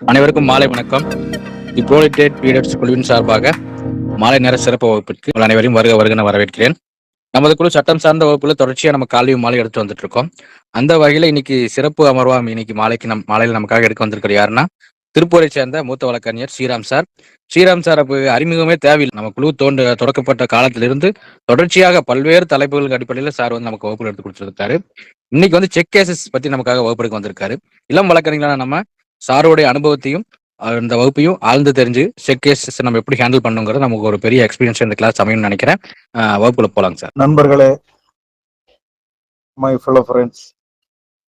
அனைவருக்கும் மாலை வணக்கம். தி ப்ரோலிட்டேட் பீரியட்ஸ் குழுவின் சார்பாக மாலை நேர சிறப்பு வகுப்பிற்கு உங்கள் அனைவரையும் வருக வருக வரவேற்கிறேன். நமது குழு சட்டம் சார்ந்த வகுப்புல தொடர்ச்சியா நம்ம காலையும் மாலை எடுத்து வந்துட்டு இருக்கோம். அந்த வகையில இன்னைக்கு சிறப்பு அமர்வாம் இன்னைக்கு மாலையில நமக்காக எடுக்க வந்திருக்கிற யாருன்னா திருப்பூரை சேர்ந்த மூத்த வழக்கறிஞர் ஸ்ரீராம் சார். ஸ்ரீராம் சார் அப்ப அறிமுகமே தேவையில்லை. நம்ம குழு தொடக்கப்பட்ட காலத்திலிருந்து தொடர்ச்சியாக பல்வேறு தலைப்புகளுக்கு அடிப்படையில் சார் வந்து நமக்கு வகுப்பு எடுத்து கொடுத்துருக்காரு. இன்னைக்கு வந்து செக் கேசஸ் பத்தி நமக்காக வகுப்பு எடுக்க வந்திருக்காரு. இளம் வழக்கறிஞரான நம்ம சாரோடைய அனுபவத்தையும் இந்த வகுப்பையும் ஆழ்ந்து தெரிஞ்சு செக் கேசஸ் நம்ம எப்படி ஹேண்டில் பண்ணுங்கிறது நமக்கு ஒரு பெரிய எக்ஸ்பீரியன்ஸ் இந்த கிளாஸ் அமையும்னு நினைக்கிறேன். வகுப்புல போலாங்க சார். நண்பர்களே, my fellow friends,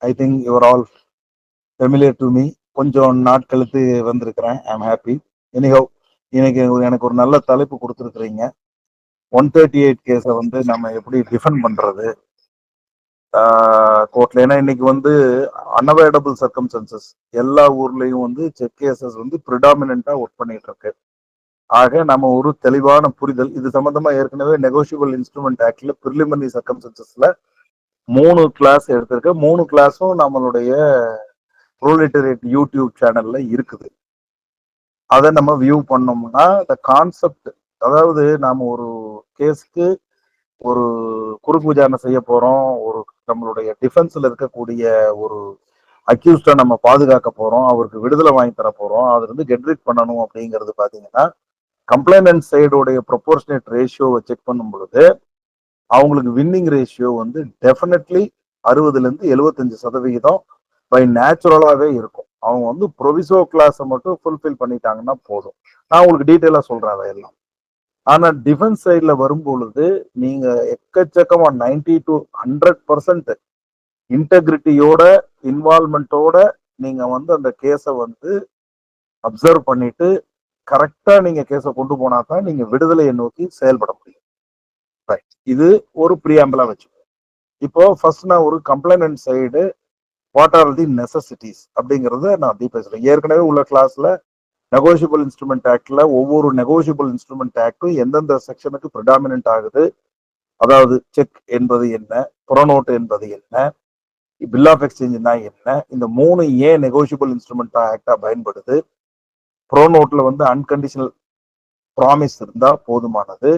I think you're all familiar to me. கொஞ்சம் நாட்களுக்கு வந்திருக்கிறேன். I am happy. எனிஹவ், இன்னைக்கு எனக்கு ஒரு நல்ல தலைப்பு கொடுத்துருக்குறீங்க. 138 கேஸை வந்து நம்ம எப்படி டிஃபெண்ட் பண்றது கோர்ட்ல. ஏன்னா இன்னைக்கு வந்து அன்அவாய்டபிள் சர்க்கம்ஸ்டன்சஸ் எல்லா ஊர்லயும் வந்து செக் கேசஸ் வந்து ப்ரிடாமினண்டா ஒர்க் பண்ணிட்டு இருக்கு. ஆக நம்ம ஒரு தெளிவான புரிதல் இது சம்பந்தமா ஏற்கனவே நெகோஷியபிள் இன்ஸ்ட்ருமெண்ட் ஆக்ட்ல பிரிலிமினரி சர்க்கம்ஸ்டன்சஸ்ல 3 கிளாஸ் எடுத்திருக்க. 3 கிளாஸும் நம்மளுடைய ப்ரோலிட்டரேட் யூடியூப் சேனல்ல இருக்குது. அதை நம்ம வியூ பண்ணோம்னா இந்த கான்செப்ட், அதாவது நாம ஒரு கேஸ்க்கு ஒரு குறுக்கு விசாரணை செய்ய போறோம், ஒரு நம்மளுடைய டிஃபென்ஸ்ல இருக்கக்கூடிய ஒரு அக்யூஸ்டை நம்ம பாதுகாக்க போறோம், அவருக்கு விடுதலை வாங்கி தர போறோம், அதுல இருந்து கெட்ரிட் பண்ணணும் அப்படிங்கிறது பாத்தீங்கன்னா கம்ப்ளைனன்ட் சைடோடைய ப்ரொபோர்ஷனேட் ரேஷியோவை செக் பண்ணும் பொழுது அவங்களுக்கு வின்னிங் ரேஷியோ வந்து டெஃபினெட்லி 60% பை நேச்சுரலாவே இருக்கும். அவங்க வந்து ப்ரொவிசோ கிளாஸை மட்டும் ஃபுல்ஃபில் பண்ணிட்டாங்கன்னா போதும். நான் உங்களுக்கு டீட்டெயிலா சொல்றேன் அதையெல்லாம். ஆனா டிஃபென்ஸ் சைட்ல வரும் பொழுது நீங்க எக்கச்சக்கமா 90 to 100% இன்டெகிரிட்டியோட இன்வால்மெண்டோட நீங்க வந்து அந்த கேஸை வந்து அப்சர்வ் பண்ணிட்டு கரெக்டா நீங்க கேஸை கொண்டு போனா தான் நீங்க விடுதலையை நோக்கி செயல்பட முடியும். இது ஒரு ப்ரீஆம்பிளா வச்சு. இப்போ ஃபர்ஸ்ட் நான் ஒரு complainant side what are the necessities அப்படிங்கறத நான் அப்படி பேசுறேன். ஏற்கனவே உள்ள கிளாஸ்ல நெகோஷியபிள் இன்ஸ்ட்ருமெண்ட் ஆக்ட்ல ஒவ்வொரு நெகோஷியபிள் இன்ஸ்ட்ருமெண்ட் ஆக்டும் எந்தெந்த செக்ஷனுக்கு ப்ரிடாமினன்ட் ஆகுது, அதாவது செக் என்பது என்ன, புறநோட்டு என்பது என்ன, பில் ஆஃப் எக்ஸ்சேஞ்ச்னா என்ன, இந்த 3 ஏன் நெகோஷியபிள் இன்ஸ்ட்ருமெண்ட் ஆக்டா பயன்படுது, ப்ரோநோட்ல வந்து அன்கண்டிஷனல் ப்ராமிஸ் இருந்தா போதுமானது,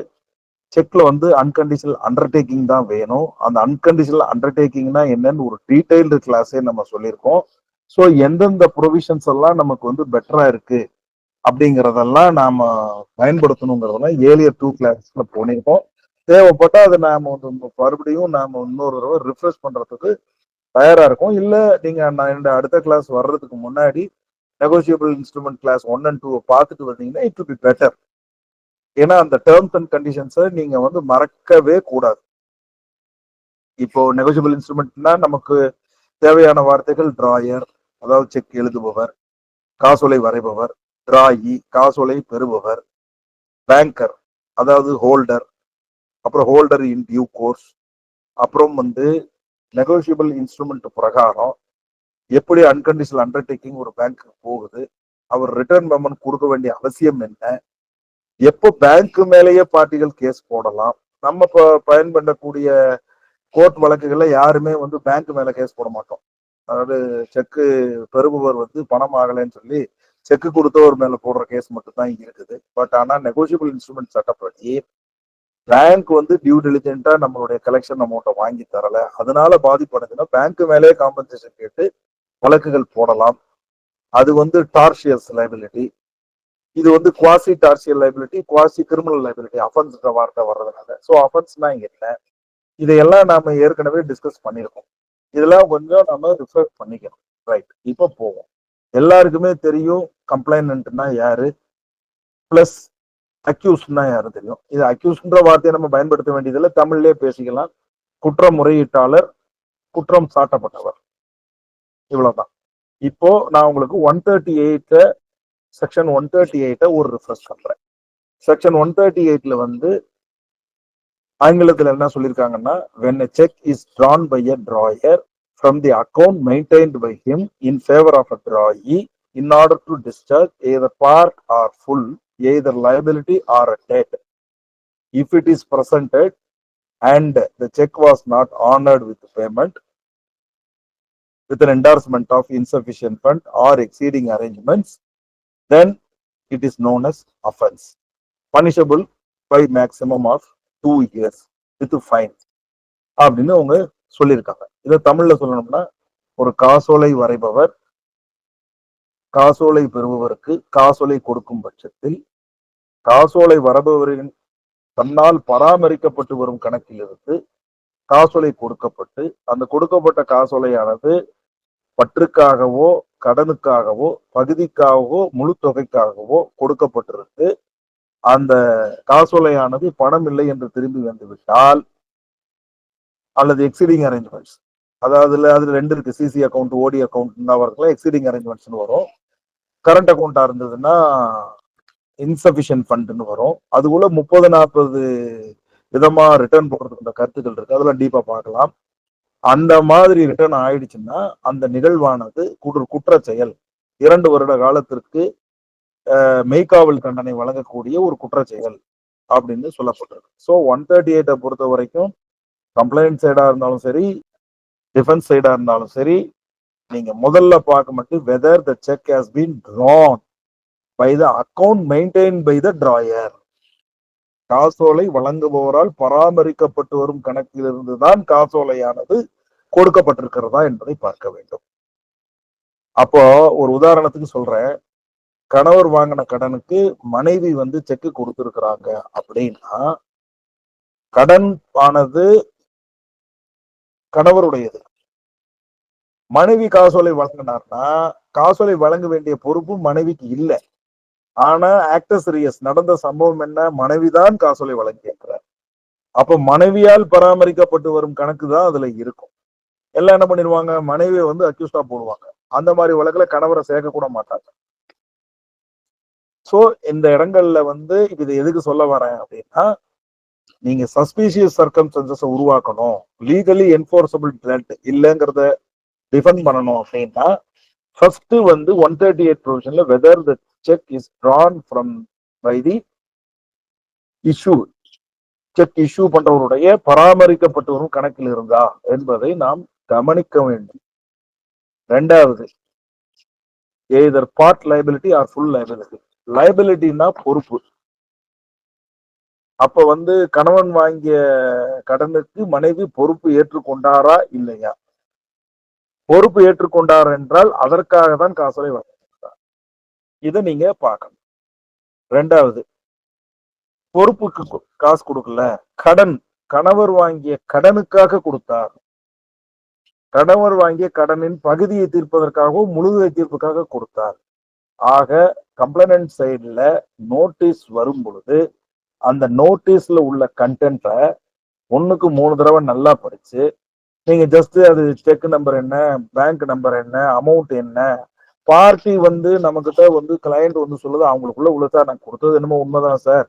செக்ல வந்து அன்கண்டிஷனல் அண்டர்டேக்கிங் தான் வேணும், அந்த அன்கண்டிஷனல் அண்டர்டேக்கிங்னா என்னன்னு ஒரு டீடைல்டு கிளாஸே நம்ம சொல்லியிருக்கோம். ஸோ எந்தெந்த ப்ரொவிஷன்ஸ் எல்லாம் நமக்கு வந்து பெட்டரா இருக்கு அப்படிங்கிறதெல்லாம் நாம பயன்படுத்தணுங்கிறதெல்லாம் ஏர்லியர் 2 கிளாஸ்ல போனிருக்கோம். தேவைப்பட்டா அதை நாம வந்து மறுபடியும் நாம இன்னொரு தடவை ரிஃப்ரெஷ் பண்றதுக்கு தயாரா இருக்கும். இல்ல நீங்க நான் அடுத்த கிளாஸ் வர்றதுக்கு முன்னாடி நெகோஷியபிள் இன்ஸ்ட்ருமெண்ட் கிளாஸ் 1 and 2 பார்த்துட்டு வந்தீங்கன்னா இட் வில் பி பெட்டர். ஏன்னா அந்த டேர்ம்ஸ் அண்ட் கண்டிஷன்ஸை நீங்க வந்து மறக்கவே கூடாது. இப்போ நெகோஷியபிள் இன்ஸ்ட்ருமெண்ட்னா நமக்கு தேவையான வார்த்தைகள் டிராயர், அதாவது செக் எழுதுபவர், காசோலை வரைபவர், டிராயி காசோலை பெறுபவர், பேங்கர் அதாவது ஹோல்டர், அப்புறம் ஹோல்டர் இன் டியூ கோர்ஸ், அப்புறம் வந்து நெகோஷியபிள் இன்ஸ்ட்ருமெண்ட் பிரகாரம் எப்படி அன்கண்டிஷனல் அண்டர்டேக்கிங் ஒரு பேங்க்கு போகுது, அவர் ரிட்டர்ன் பேமெண்ட் கொடுக்க வேண்டிய அவசியம் என்ன, எப்போ பேங்க் மேலேயே பார்ட்டிகள் கேஸ் போடலாம். நம்ம பயன்படக்கூடிய கோர்ட் வழக்குகள்ல யாருமே வந்து பேங்க் மேல கேஸ் போட மாட்டோம். அதாவது செக்கு பெறுபவர் வந்து பணம் ஆகலைன்னு சொல்லி செக்கு கொடுத்தவர் மேல போடுற கேஸ் மட்டும் தான் இருக்குது. பட் ஆனா நெகோஷியபிள் இன்ஸ்ட்ருமெண்ட் சட்டப்படி பேங்க் வந்து டியூ டிலிஜென்ட்டா நம்மளுடைய கலெக்ஷன் அமௌண்ட்டை வாங்கி தரல, அதனால பாதிப்படைஞ்சுன்னா பேங்க் மேலேயே காம்பன்சேஷன் கேட்டு வழக்குகள் போடலாம். அது வந்து டார்ஷியஸ் லைபிலிட்டி. இது வந்து quasi tortious liability, quasi criminal liability, அஃபென்ஸ்ன்ற வார்த்தை வர்றதுனால. ஸோ அஃபென்ஸ்னா என்ன, இதையெல்லாம் நாம ஏற்கனவே டிஸ்கஸ் பண்ணியிருக்கோம். இதெல்லாம் கொஞ்சம் நம்ம ரிஃப்ரெஷ் பண்ணிக்கணும். ரைட், இப்போ போவோம். எல்லாருக்குமே தெரியும் கம்ப்ளைனன்ட்னா யாரு, பிளஸ் அக்யூஸ்ட்னா யாரு தெரியும். இது அக்யூஸ்ன்ற வார்த்தையை நம்ம பயன்படுத்த வேண்டியதில்லை, தமிழ்லயே பேசிக்கலாம். குற்றமுறையீட்டாளர், குற்றம் சாட்டப்பட்டவர், இவ்வளவுதான். இப்போ நான் உங்களுக்கு 138 செக்ஷன் 138 ஒரு ரிஃப்ரெஷ் பண்றேன். செக்ஷன் 138ல வந்து ஆங்கிலத்துல என்ன சொல்லியிருக்காங்கன்னா, when a check is drawn by a drawer from the account maintained by him in favor of a drawee in order to discharge either part or full either liability or a debt, if it is presented and the check was not honored with payment with an endorsement of insufficient fund or exceeding arrangements then it is known as offense, punishable by maximum of 2 years with fine அப்படின்னு அவங்க சொல்லியிருக்காங்க. இதை தமிழ்ல சொல்லணும்னா, ஒரு காசோலை வரைபவர் காசோலை பெறுபவருக்கு காசோலை கொடுக்கும் பட்சத்தில் காசோலை வரபவரின் தன்னால் பராமரிக்கப்பட்டு வரும் கணக்கிலிருந்து காசோலை கொடுக்கப்பட்டு அந்த கொடுக்கப்பட்ட காசோலையானது பற்றுக்காகவோ கடனுக்காகவோ பகுதிக்காகவோ முழு தொகைக்காகவோ கொடுக்கப்பட்டிருக்கு, அந்த காசோலையானது பணம் இல்லை என்று திரும்பி வந்து விட்டால், அல்லது எக்ஸிடிங் அரேஞ்ச்மெண்ட்ஸ், அதாவது அதுல ரெண்டு இருக்கு, சிசி அக்கௌண்ட் ஓடி அக்கௌண்ட் வரதுல எக்ஸிடிங் அரேஞ்ச்மெண்ட்ஸ் வரும். கரண்ட் அக்கௌண்டா இருந்ததுன்னா இன்சபிஷியன்ட் ஃபண்ட்னு வரும். அதுக்குள்ள 30-40 விதமா ரிட்டர்ன் போடுறதுக்கு கருத்துக்கள் இருக்கு, அதெல்லாம் டீப்பா பார்க்கலாம். அந்த மாதிரி ரிட்டர்ன் ஆயிடுச்சுன்னா அந்த நிகழ்வானது குற்ற செயல் 2 வருட காலத்திற்கு மெய்காவல் தண்டனை வழங்கக்கூடிய ஒரு குற்ற செயல் அப்படின்னு சொல்லப்பட்டிருக்கு. ஸோ 138 பொறுத்த வரைக்கும் கம்ப்ளைண்ட் சைடா இருந்தாலும் சரி, டிஃபென்ஸ் சைடா இருந்தாலும் சரி, நீங்க முதல்ல பார்க்க மட்டும் weather the check has been drawn by the account maintained by the drawer. காசோலை வழங்குபவரால் பராமரிக்கப்பட்டு வரும் கணக்கிலிருந்து தான் காசோலையானது கொடுக்கப்பட்டிருக்கிறதா என்பதை பார்க்க வேண்டும். அப்போ ஒரு உதாரணத்துக்கு சொல்றேன், கணவர் வாங்கின கடனுக்கு மனைவி செக் கொடுத்திருக்கிறாங்க அப்படின்னா, கடன் ஆனது கணவருடையது. மனைவி காசோலை வழங்கினார்னா காசோலை வழங்க வேண்டிய பொறுப்பு மனைவிக்கு இல்லை. ஆனா ஆக்டஸ் நடந்த சம்பவம் என்ன, மனைவிதான் காசோலை வழங்கியிருக்கிறார். அப்ப மனைவியால் பராமரிக்கப்பட்டு வரும் கணக்கு தான் அதுல இருக்கும். எல்லாம் என்ன பண்ணிடுவாங்க, மனைவியை அக்யூஸ்டா போடுவாங்க. அந்த மாதிரி வழக்குல கணவரை சேர்க்க கூட மாட்டாங்க. சோ இந்த இடங்கள்ல இது எதுக்கு சொல்ல வரேன் அப்படின்னா, நீங்க சஸ்பீஷியஸ் சர்க்கம்ஸ்டன்சஸ் உருவாக்கணும், லீகலி என்ஃபோர்ஸபிள் த்ரெட் இல்லைங்கிறத டிஃபெண்ட் பண்ணணும் அப்படின்னா, ஃபர்ஸ்ட் 138 ப்ரொவிஷன்ல whether the cheque is drawn from by the issue, cheque issue பண்றவருடைய பராமரிக்கப்பட்டு வரும் கணக்கில் இருந்தா என்பதை நாம் கவனிக்க வேண்டும். ரெண்டாவது, either part liability or full liability. லைபிலிட்டினா பொறுப்பு. அப்ப கணவன் வாங்கிய கடனுக்கு மனைவி பொறுப்பு ஏற்றுக்கொண்டாரா இல்லையா? பொறுப்பு ஏற்றுக்கொண்டார் என்றால் அதற்காக தான் காசோலை வழங்கியிருக்கிறார். இதை நீங்க பார்க்கணும். ரெண்டாவது, பொறுப்புக்கு காசு கொடுக்கல, கடன், கணவர் வாங்கிய கடனுக்காக கொடுத்தார். கணவர் வாங்கிய கடனின் பகுதியை தீர்ப்பதற்காகவும் முழுதை தீர்ப்புக்காக கொடுத்தார். ஆக கம்ப்ளைனன்ட் சைடுல நோட்டீஸ் வரும் பொழுது அந்த நோட்டீஸ்ல உள்ள கண்டென்ட்டை 1க்கு 3 தடவை நல்லா படிச்சு, நீங்க ஜஸ்ட் அது செக் நம்பர் என்ன, பேங்க் நம்பர் என்ன, அமௌண்ட் என்ன, பார்ட்டி நம்மகிட்ட கிளையண்ட் சொல்லுது அவங்களுக்குள்ள உள்ள சார் நான் கொடுத்தது என்னமோ உண்மைதான் சார்,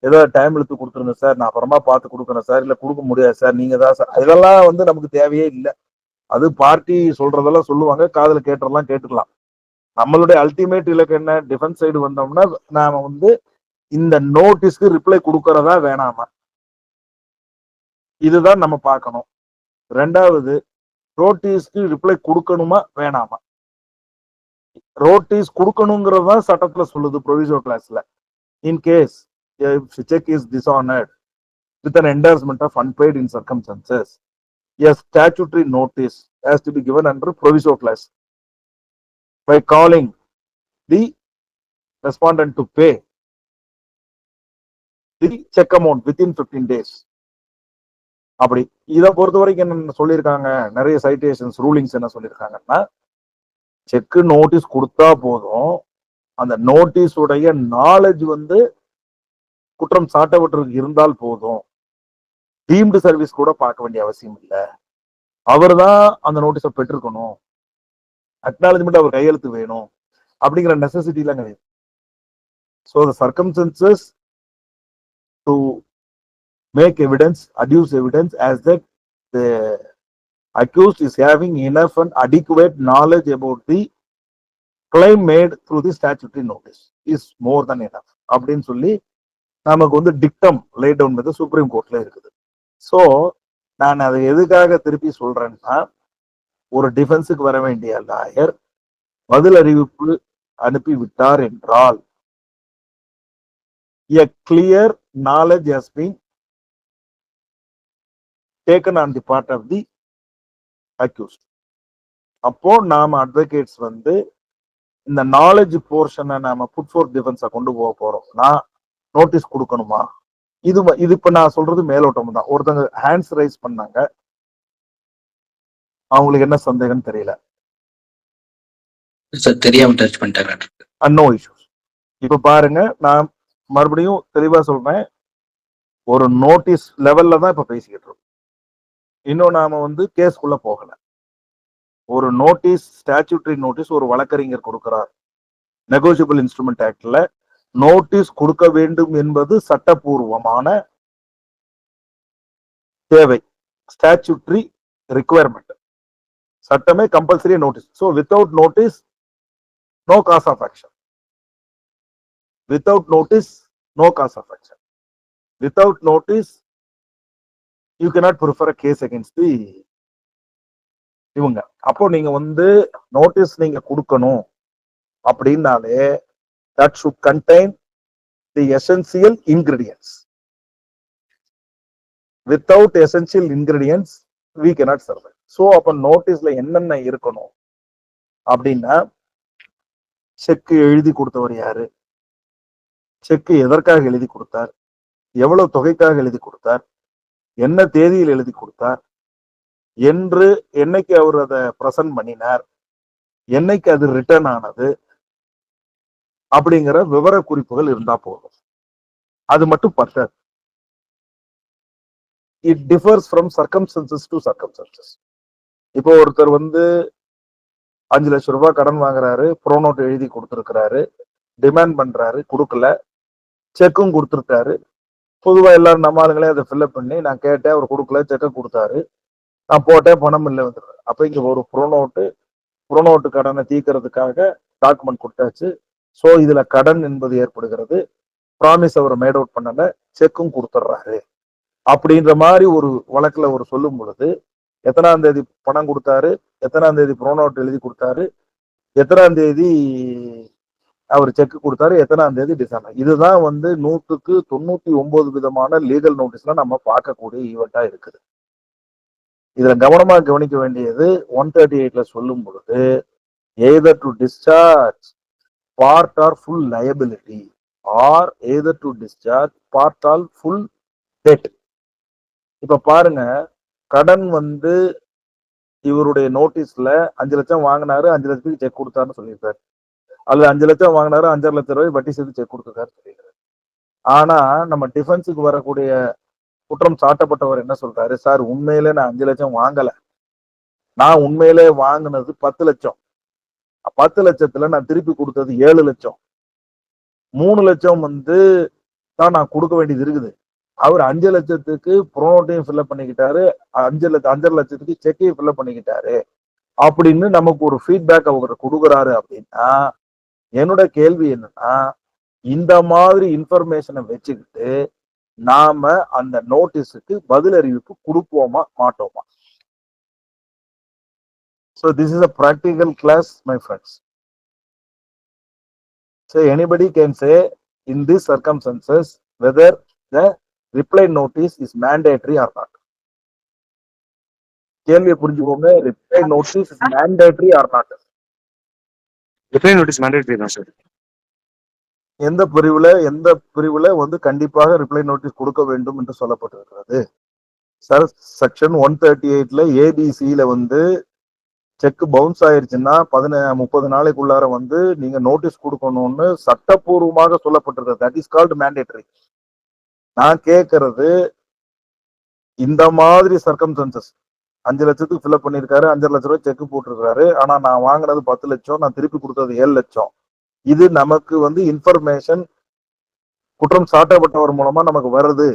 ஏதாவது டைம் எடுத்து கொடுத்துருங்க சார், நான் அப்புறமா பார்த்து கொடுக்குறேன் சார், இல்ல கொடுக்க முடியாது சார், நீங்க தான் சார். இதெல்லாம் நமக்கு தேவையே இல்லை. அது பார்ட்டி சொல்றதெல்லாம் சொல்லுவாங்க, காதுல கேட்டுறலாம், கேட்டுக்கலாம். நம்மளுடைய அல்டிமேட் இலக்கு என்ன, டிஃபென்ஸ் சைடு வந்தோம்னா நாம இந்த நோட்டீஸ்க்கு ரிப்ளை கொடுக்கறதா வேணாமா, இதுதான் நம்ம பார்க்கணும். ரெண்டாவது, நோட்டீஸ்க்கு ரிப்ளை கொடுக்கணுமா வேணாமா. நோட்டீஸ் கொடுக்கணுங்கிறது தான் சட்டத்துல சொல்லுது ப்ரொவிசோ கிளாஸ்ல. In case cheque is dishonoured with an endorsement of unpaid in circumstances, a statutory notice has to be given under proviso clause by calling the respondent to pay the check amount within 15 days. அப்படி இதை பொறுத்த வரைக்கும் என்ன சொல்லியிருக்காங்க, நிறைய citations rulings என்ன சொல்லியிருக்காங்கன்னா, check notice கொடுத்தா போதும், அந்த நோட்டீஸ் உடைய நாலேஜ் குற்றம் சாட்டப்பட்டிருக்கு இருந்தால் போதும், டீம்டு சர்வீஸ் கூட பார்க்க வேண்டிய அவசியம் இல்லை, அவர் தான் அந்த நோட்டீஸை பெற்றிருக்கணும், அக்னாலஜ்மெண்ட் அவர் கையெழுத்து வேணும் அப்படிங்கிற நெசசிட்டி எல்லாம் கிடையாது. So the circumstances to make evidence, adduce evidence as that the accused is having enough and adequate knowledge about the claim made through the statutory notice is more than enough அப்படின்னு சொல்லி நமக்கு dictum லே down பண்ணது supreme கோர்ட்ல இருக்குது. So நான் அதை எதுக்காக திருப்பி சொல்றேன்னா, ஒரு டிஃபென்ஸுக்கு வர வேண்டிய லாயர் பதில் அறிவிப்பு அனுப்பிவிட்டார் என்றால் a clear knowledge has been taken on the part of the accused. அப்போ நாம அட்வொகேட்ஸ் வந்து இந்த நாலேஜ் போர்ஷனை நாம புட் ஃபோர் டிஃபென்ஸா கொண்டு போக போறோம். நான் நோட்டீஸ் கொடுக்கணுமா? இது இப்ப நான் சொல்றது மேலோட்டம் தான். ஒருத்தங்க ஹேண்ட்ஸ் ரைஸ் பண்ணாங்க, அவங்களுக்கு என்ன சந்தேகம் தெரியல, தெரியாம டச் பண்ணிட்டாங்க. No issues. இப்ப பாருங்க, நான் மறுபடியும் தெளிவா சொல்றேன், ஒரு நோட்டீஸ் லெவல்ல தான் இப்ப பேசிக்கிட்டு இருக்கோம். இன்னும் நாம வந்து கேஸ்குள்ள போகல. ஒரு நோட்டீஸ், ஸ்டாச்சுட்டரி நோட்டீஸ் ஒரு வழக்கறிஞர் கொடுக்கிறார். நெகோசியபிள் இன்ஸ்ட்ருமெண்ட் ஆக்ட்ல நோட்டீஸ் கொடுக்க வேண்டும் என்பது சட்டப்பூர்வமான தேவை, ஸ்டாச்சுட்டரி ரிக்குவயர்மெண்ட். சட்டமே compulsory notice. So without notice no cause of action. Without notice no cause of action. Without notice you cannot prefer a case against the இவங்க. அப்போ நீங்க வந்து நோட்டீஸ் நீங்க கொடுக்கணும் அப்படின்னாலே that should contain the essential ingredients. Without essential ingredients we cannot survive. So அப்ப நோட்டீஸ்ல என்னென்ன இருக்கணும் அப்படின்னா, செக் எழுதி கொடுத்தவர் யாரு, செக் எதற்காக எழுதி கொடுத்தார், எவ்வளவு தொகைக்காக எழுதி கொடுத்தார், என்ன தேதியில் எழுதி கொடுத்தார், என்று என்னைக்கு அவர் அதை பிரசன்ட் பண்ணினார், என்னைக்கு அது ரிட்டர்ன் ஆனது, அப்படிங்கிற விவர குறிப்புகள் இருந்தா போதும். அது மட்டும் பத்தாது. It differs from circumstances to circumstances. இப்போ ஒருத்தர் வந்து 5 லட்சம் ரூபாய் கடன் வாங்குறாரு, ப்ரோனோட் எழுதி கொடுத்துருக்கிறாரு, டிமாண்ட் பண்றாரு, கொடுக்கல, செக்கும் கொடுத்துருக்காரு. பொதுவா எல்லாரும் நம்ம ஆளுங்களே அதை ஃபில்அப் பண்ணி, நான் கேட்டேன் அவர் கொடுக்கல, செக்கை கொடுத்தாரு, நான் போட்டேன் பணம் இல்லை வந்துடுறேன். அப்ப இங்க ஒரு ப்ரோனோட்டு கடனை தீர்க்கறதுக்காக டாக்குமெண்ட் கொடுத்தாச்சு. சோ இதுல கடன் என்பது ஏற்படுகிறது. ப்ராமிஸ் அவர் மேட் அவுட் பண்ணல, செக்கும் கொடுத்துட்றாரு. அப்படின்ற மாதிரி ஒரு வழக்குல ஒரு சொல்லும் பொழுது, எத்தனாம் தேதி பணம் கொடுத்தாரு, எத்தனாம் தேதி ப்ரோனோட் எழுதி கொடுத்தாரு, எத்தனாம் தேதி அவர் செக் கொடுத்தாரு, எத்தனாம் தேதி டிசம்பர், இதுதான் வந்து 100க்கு 99 விதமான லீகல் நோட்டீஸ்ல நம்ம பார்க்கக்கூடிய ஈவெண்டா இருக்குது. இதுல கவனமா கவனிக்க வேண்டியது 138ல சொல்லும் பொழுது, either to discharge part or full liability or either to discharge part or full debt. இப்ப பாருங்க, கடன் வந்து இவருடைய நோட்டீஸ்ல 5 லட்சம் வாங்கினாரு, 5 லட்சத்துக்கு செக் கொடுத்தாருன்னு சொல்லியிருக்காரு. அல்லது 5 லட்சம் வாங்கினாரு, 5.5 லட்சம் ரூபாய் வட்டி சேர்த்து செக் கொடுத்துருக்காரு சொல்லியிருக்காரு. ஆனா நம்ம டிஃபென்ஸுக்கு வரக்கூடிய குற்றம் சாட்டப்பட்டவர் என்ன சொல்றாரு, சார் உண்மையிலே நான் 5 லட்சம் வாங்கல, நான் உண்மையிலே வாங்கினது 10 லட்சம், 10 லட்சத்துல நான் திருப்பி கொடுத்தது 7 லட்சம், 3 லட்சம் வந்து தான் நான் கொடுக்க வேண்டியது இருக்குது. அவர் 5 லட்சத்துக்கு ப்ரோனோட்டையும் ஃபில்அப் பண்ணிக்கிட்டாரு, 5.5 லட்சத்துக்கு செக்கையும் ஃபில்அப் பண்ணிக்கிட்டாரு அப்படின்னு நமக்கு ஒரு ஃபீட்பேக் அவர் கொடுக்குறாரு. அப்படின்னா என்னோட கேள்வி என்னன்னா, இந்த மாதிரி இன்ஃபர்மேஷனை வச்சுக்கிட்டு நாம அந்த நோட்டீஸுக்கு பதில் அறிவிப்பு கொடுப்போமா மாட்டோமா? So this is a practical class, my friends. So anybody can say in these circumstances whether the reply notice is mandatory or not. கேள்வியை புரிஞ்சுக்கோங்க, reply notice is mandatory or not. Reply notice mandatory தான் sir. எந்த பிரிவுல வந்து கண்டிப்பாக reply notice கொடுக்க வேண்டும் என்று சொல்லப்பட்டிருக்கிறது. சார் செக்ஷன் 138ல ஏபிசியில வந்து செக் பவுன்ஸ் ஆயிருச்சுன்னா 30 நாளைக்குள்ளார வந்து நீங்க நோட்டீஸ் கொடுக்கணும்னு சட்டப்பூர்வமாக சொல்லப்பட்டிருக்கிறது. That is called mandatory. நான் கேட்கறது, இந்த மாதிரி சர்க்கம்ஸ்டன்சஸ் 5 லட்சத்துக்கு ஃபில்அப் பண்ணிருக்காரு, 5.5 லட்சம் ரூபாய் செக் போட்டிருக்காரு, ஆனா நான் வாங்கினது 10 லட்சம், நான் திருப்பி கொடுத்தது 7 லட்சம். இது நமக்கு வந்து இன்ஃபர்மேஷன் குற்றம் சாட்டப்பட்டவர் மூலமா நமக்கு வருது.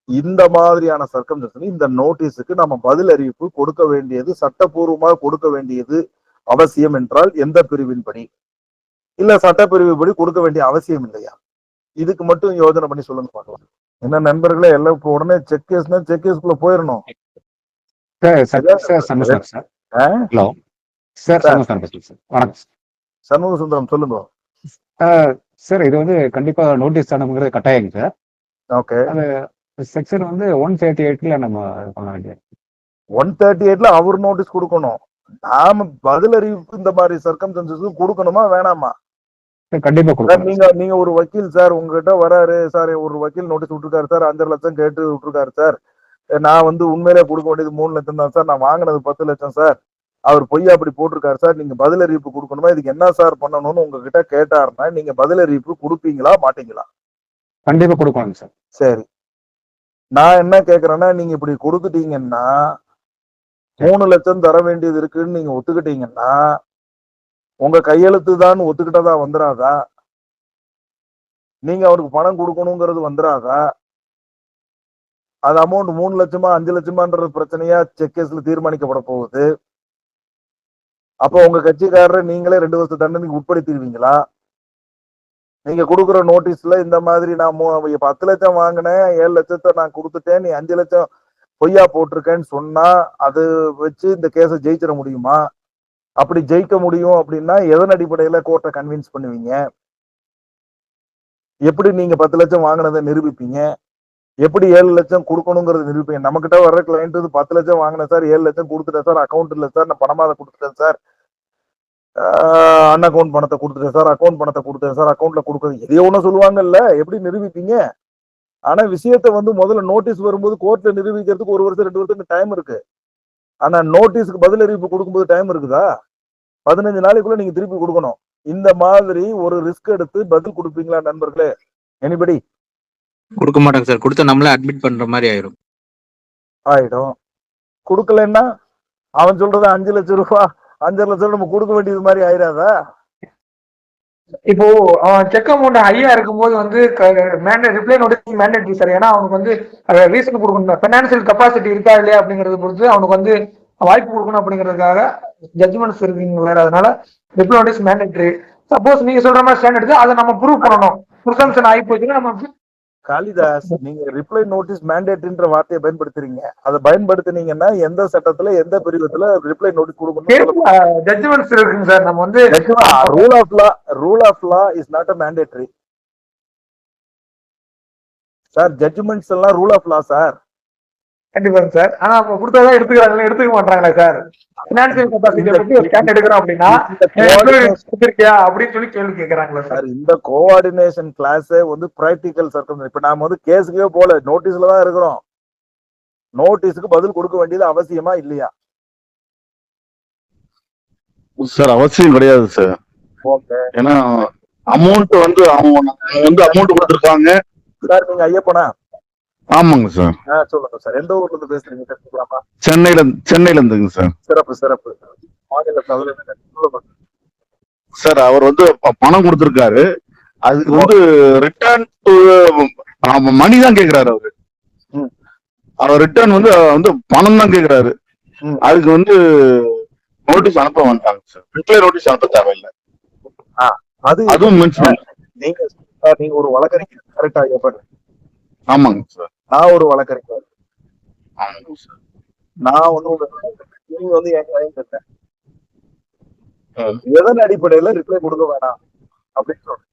இந்த மாதிரியான சர்க்கம்ஸ்டன்ஸ் இந்த நோட்டீஸுக்கு நம்ம பதில் அறிவிப்பு கொடுக்க வேண்டியது, சட்டப்பூர்வமாக கொடுக்க வேண்டியது அவசியம் என்றால் எந்த பிரிவின்படி, இல்ல சட்டப்பிரிவுபடி கொடுக்க வேண்டிய அவசியம் இல்லையா? இதுக்கு மட்டும் யோசனை பண்ணி சொல்லுங்க பார்க்கலாம். என்ன நண்பர்களே, எல்லாம் இப்போ உடனே செக் கேஸ்னா செக் கேஸ்குள்ள போயிடணும். சண்முக சுந்தரம் சொல்லுங்க. சார் இது வந்து கண்டிப்பா நோட்டீஸ் அனுப்புங்கிறது கட்டாயங்க சார். ஓகே. அது செக்ஷன் வந்து 138ல நம்ம இது பண்ண வேண்டியது. 138ல அவர் நோட்டீஸ் கொடுக்கணும். நாம பதில் அறிவிப்பு இந்த மாதிரி சர்க்கம்ஸ்டன்சஸ் கொடுக்கணுமா வேணாமா? கண்டிப்பா சார் கொடுக்கணும். நீங்க ஒரு வக்கீல் சார், உங்ககிட்ட வராரு சார், ஒரு வக்கீல் நோட்டீஸ் விட்டுருக்காரு சார், 5 லட்சம் கேட்டு விட்டுருக்காரு சார், நான் வந்து உண்மையிலே கொடுக்க வேண்டியது 3 லட்சம் தான் சார், நான் வாங்கினது 10 லட்சம் சார், அவர் பொய்யா அப்படி போட்டிருக்காரு சார், நீங்க பதில் அறிவிப்பு கொடுக்கணுமா, இதுக்கு என்ன சார் பண்ணணும்னு உங்ககிட்ட கேட்டாருன்னா நீங்க பதில் அறிவிப்பு கொடுப்பீங்களா மாட்டீங்களா? கண்டிப்பா கொடுக்கணும் சார். சரி, நான் என்ன கேக்குறேன்னா, நீங்க இப்படி கொடுத்துட்டீங்கன்னா 3 லட்சம் தர வேண்டியது இருக்குன்னு நீங்க ஒத்துக்கிட்டீங்கன்னா உங்க கையெழுத்து தான் ஒத்துக்கிட்டதா வந்துடாதா? நீங்க அவருக்கு பணம் கொடுக்கணுங்கிறது வந்துடாதா? அது அமௌண்ட் 3 லட்சமா 5 லட்சமான்றது பிரச்சனையா செக் கேஸ்ல தீர்மானிக்கப்பட போகுது. அப்போ உங்க கட்சிக்காரரை நீங்களே 2 வருஷம் தண்டனைக்கு உட்படுத்திடுவீங்களா? நீங்க கொடுக்குற நோட்டீஸ்ல இந்த மாதிரி நான் 10 லட்சம் வாங்கினேன், 7 லட்சத்தை நான் கொடுத்துட்டேன், நீ 5 லட்சம் பொய்யா போட்டிருக்கேன்னு சொன்னா அது வச்சு இந்த கேஸை ஜெயிச்சிட முடியுமா? அப்படி ஜெயிக்க முடியும் அப்படின்னா எதன் அடிப்படையில கோர்ட்டை கன்வின்ஸ் பண்ணுவீங்க? எப்படி நீங்க 10 லட்சம் வாங்கினதை நிரூபிப்பீங்க? எப்படி 7 லட்சம் கொடுக்கணுங்கிறது நிரூபிப்பீங்க? நம்ம கிட்ட வர்ற கிளைண்ட் 10 லட்சம் வாங்கினேன் சார், 7 லட்சம் கொடுத்துட்டேன் சார், அக்கௌண்ட் இல்ல சார், நான் பணமா அதை கொடுத்துட்டேன் சார், அன் அக்கௌண்ட் பணத்தை கொடுத்துட்டேன் சார், அக்கௌண்ட் பணத்தை கொடுத்தேன் சார், அக்கௌண்ட்ல கொடுக்குறது எதையோ ஒண்ணு சொல்லுவாங்கல்ல, எப்படி நிரூபிப்பீங்க? ஆனா விஷயத்த வந்து முதல்ல நோட்டீஸ் வரும்போது கோர்ட்ல நிரூபிக்கிறதுக்கு 1 வருஷம் 2 வருஷத்துக்கு டைம் இருக்கு. ஆனா நோட்டீஸ்க்கு பதில் அறிவிப்பு கொடுக்கும்போது டைம் இருக்குதா? 15 நாளைக்குள்ள நீங்க திருப்பி கொடுக்கணும். இந்த மாதிரி ஒரு ரிஸ்க் எடுத்து பதில் கொடுப்பீங்களா நண்பர்களே? எனிபடி? கொடுக்க மாட்டாங்க சார். கொடுத்தா நம்மளே அட்மிட் பண்ற மாதிரி ஆயிரும். ஆயிடும். கொடுக்கலன்னா அவன் சொல்றது 5 லட்சம் ரூபாய் 5 லட்சம் நம்ம கொடுக்க வேண்டியது மாதிரி ஆயிராதா? இப்போ செக் அமௌண்ட் ஹையா இருக்கும்போது வந்து ரிப்ளை நோட்டீஸ் மேண்டேட்டரி சார். ஏன்னா அவனுக்கு வந்து ரீசன் கொடுக்கணும், பினான்சியல் கெப்பாசிட்டி இருக்கா இல்லையா அப்படிங்கறத பொறுத்து அவனுக்கு வந்து வாய்ப்பு கொடுக்கணும் அப்படிங்கிறதுக்காக ஜட்ஜ்மெண்ட்ஸ் இருக்குங்க வேற. அதனால ரிப்ளை நோட்டீஸ் மேண்டேட்டரி. சப்போஸ் நீங்க சொல்ற மாதிரி ஸ்டாண்ட் எடுத்து அதை நம்ம ப்ரூவ் பண்ணணும். ப்ரிசம்ப்ஷன் ஆகி போச்சுன்னா நம்ம காளிதாஸ், நீங்க ரிப்ளை நோட்டீஸ் மேண்டேட்டரின்ற வார்த்தையை பயன்படுத்துறீங்க. அதை பயன்படுத்தினீங்கன்னா எந்த சட்டத்துல எந்த பிரிவத்துல ரிப்ளை நோட்டீஸ் கொடுக்கணும்? ஜட்ஜ்மெண்ட்ஸ் இருக்குங்க சார். நம்ம வந்து rule of law is not a mandatory sir. Judgments எல்லாம் ரூல் ஆஃப் லா சார். கண்டிப்பாங்க சார். ஆனா அப்ப கொடுத்தாதான் எடுத்துக்கிறாங்களே, எடுத்துக்க மாட்டாங்களே சார். பினான்சியல் கெப்பாசிட்டியை பத்தி ஒரு ஸ்டாண்ட் எடுக்கிறோம் அப்படின்னா கொடுத்திருக்கியா அப்படின்னு சொல்லி கேள்வி கேட்கறாங்களா சார்? இந்த கோஆர்டினேஷன் கிளாஸ் வந்து பிராக்டிகல் சர்க்கம். இப்ப நாம வந்து கேஸுக்கே போல, நோட்டீஸ்ல தான் இருக்கிறோம். நோட்டீஸுக்கு பதில் கொடுக்க வேண்டியது அவசியமா இல்லையா? சார் அவசியம் கிடையாது சார். ஓகே. ஏன்னா அமௌண்ட் வந்து அவங்க வந்து அமௌண்ட் கொடுத்துருக்காங்க சார். நீங்க ஐயப்பனா? ஆமாங்க சார். சொல்லுங்க சார். எந்த ஊர்ல இருந்து பேசுறீங்க தெரிஞ்சுக்கலாமா? சென்னையில இருந்துங்க சார். சிறப்பு. சார் அவர் வந்து பணம் கொடுத்திருக்காரு, அதுக்கு வந்து ரிட்டர்ன் மணி தான் கேக்குறாரு அவரு. அவர் ரிட்டர்ன் வந்து பணம் தான் கேக்குறாரு. அதுக்கு வந்து நோட்டீஸ் அனுப்ப வேண்டாங்க சார். ரிப்ளை நோட்டீஸ் அனுப்ப தேவையில்லை. அதுவும் மென்ஷன். நீங்க ஒரு வழக்கறிஞர் கரெக்டா ஐயப்பன்? ஆமாங்க சார். நான் ஒரு வழக்கறிஞர். ஆமாங்க சார். நான் வந்து நீங்க வந்து என் கிளைண்ட் இல்லை. எதன் அடிப்படையில ரிப்ளை கொடுக்க வேணாம் அப்படின்னு சொல்றேன்?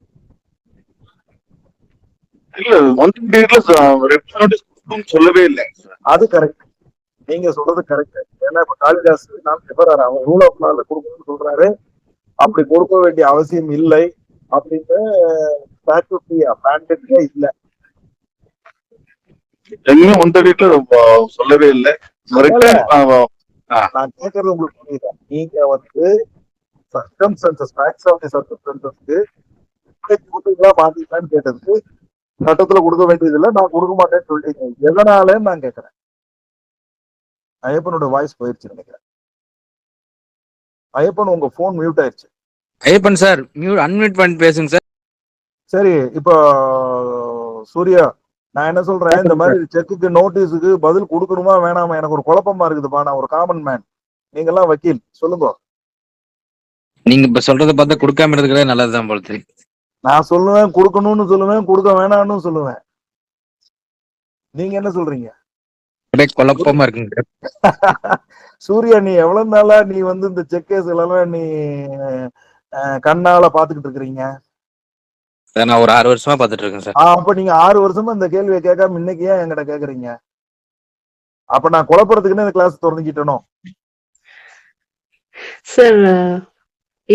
இல்ல 138ல சொல்லவே இல்லை. அது கரெக்ட். நீங்க சொல்றது கரெக்ட். ஏன்னா இப்ப காளிதாஸ் நான் சொல்றாரு, அவன் ரூல் ஆஃப் லால கொடுக்கணும்னு சொல்றாரு. அப்படி கொடுக்க வேண்டிய அவசியம் இல்லை அப்படின்னு மேண்டேட்டரியா இல்ல. எங்கேயும் 138ல சொல்லவே இல்லை. நான் கேட்கறது உங்களுக்கு புரியுதா? நீங்க வந்து சர்க்கம்ஸ்டன்சஸ், ஃபேக்ட்ஸ் ஆஃப் தி சர்க்கம்ஸ்டன்சஸ்க்கு மாத்திக்கலான்னு கேட்டதுக்கு சட்டத்துல கொடுக்க வேண்டியது இல்லை, நான் கொடுக்க மாட்டேன்னு சொல்லிட்டீங்க. எதனாலன்னு நான் கேட்கறேன். ஐயப்பனோட வாய்ஸ் போயிருச்சு நினைக்கிறேன். ஐயப்பன் உங்க போன் மியூட் ஆயிடுச்சு. ஐயப்பன் சார் அன்மியூட் பண்ணி பேசுங்க சார். சரி, இப்போ சூர்யா, நான் என்ன சொல்றேன், இந்த மாதிரி செக்குக்கு நோட்டீஸுக்கு பதில் கொடுக்கணுமா வேணாமா எனக்கு ஒரு குழப்பமா இருக்குதுப்பா. நான் ஒரு காமன் மேன், நீங்க எல்லாம் வக்கீல், சொல்லுங்க. நீங்க இப்ப சொல்றதை பார்த்தா கொடுக்காம இருக்கிறதே நல்லதுதான் போல தெரியும். நான் சொல்லுவேன் கொடுக்கணும்னு சொல்லுவேன், கொடுக்க வேணாம்னு சொல்லுவேன். நீங்க என்ன சொல்றீங்க? குழப்பமா இருக்குங்க. சூர்யா, நீ எவ்வளவு நாளா நீ வந்து இந்த செக் கேஸ் எல்லாம் நீ கண்ணால பாத்துக்கிட்டு இருக்கிறீங்க? சார் நான் ஒரு 6 வருஷமா பார்த்துட்டு இருக்கேன் சார். அப்ப நீங்க 6 வருஷமா இந்த கேள்வியை கேட்காம இன்னைக்கு ஏன் என்கிட்ட கேக்குறீங்க? அப்ப நான் குழப்பறதுக்குன்னு இந்த கிளாஸ் திறந்துக்கிட்டனோ? சார்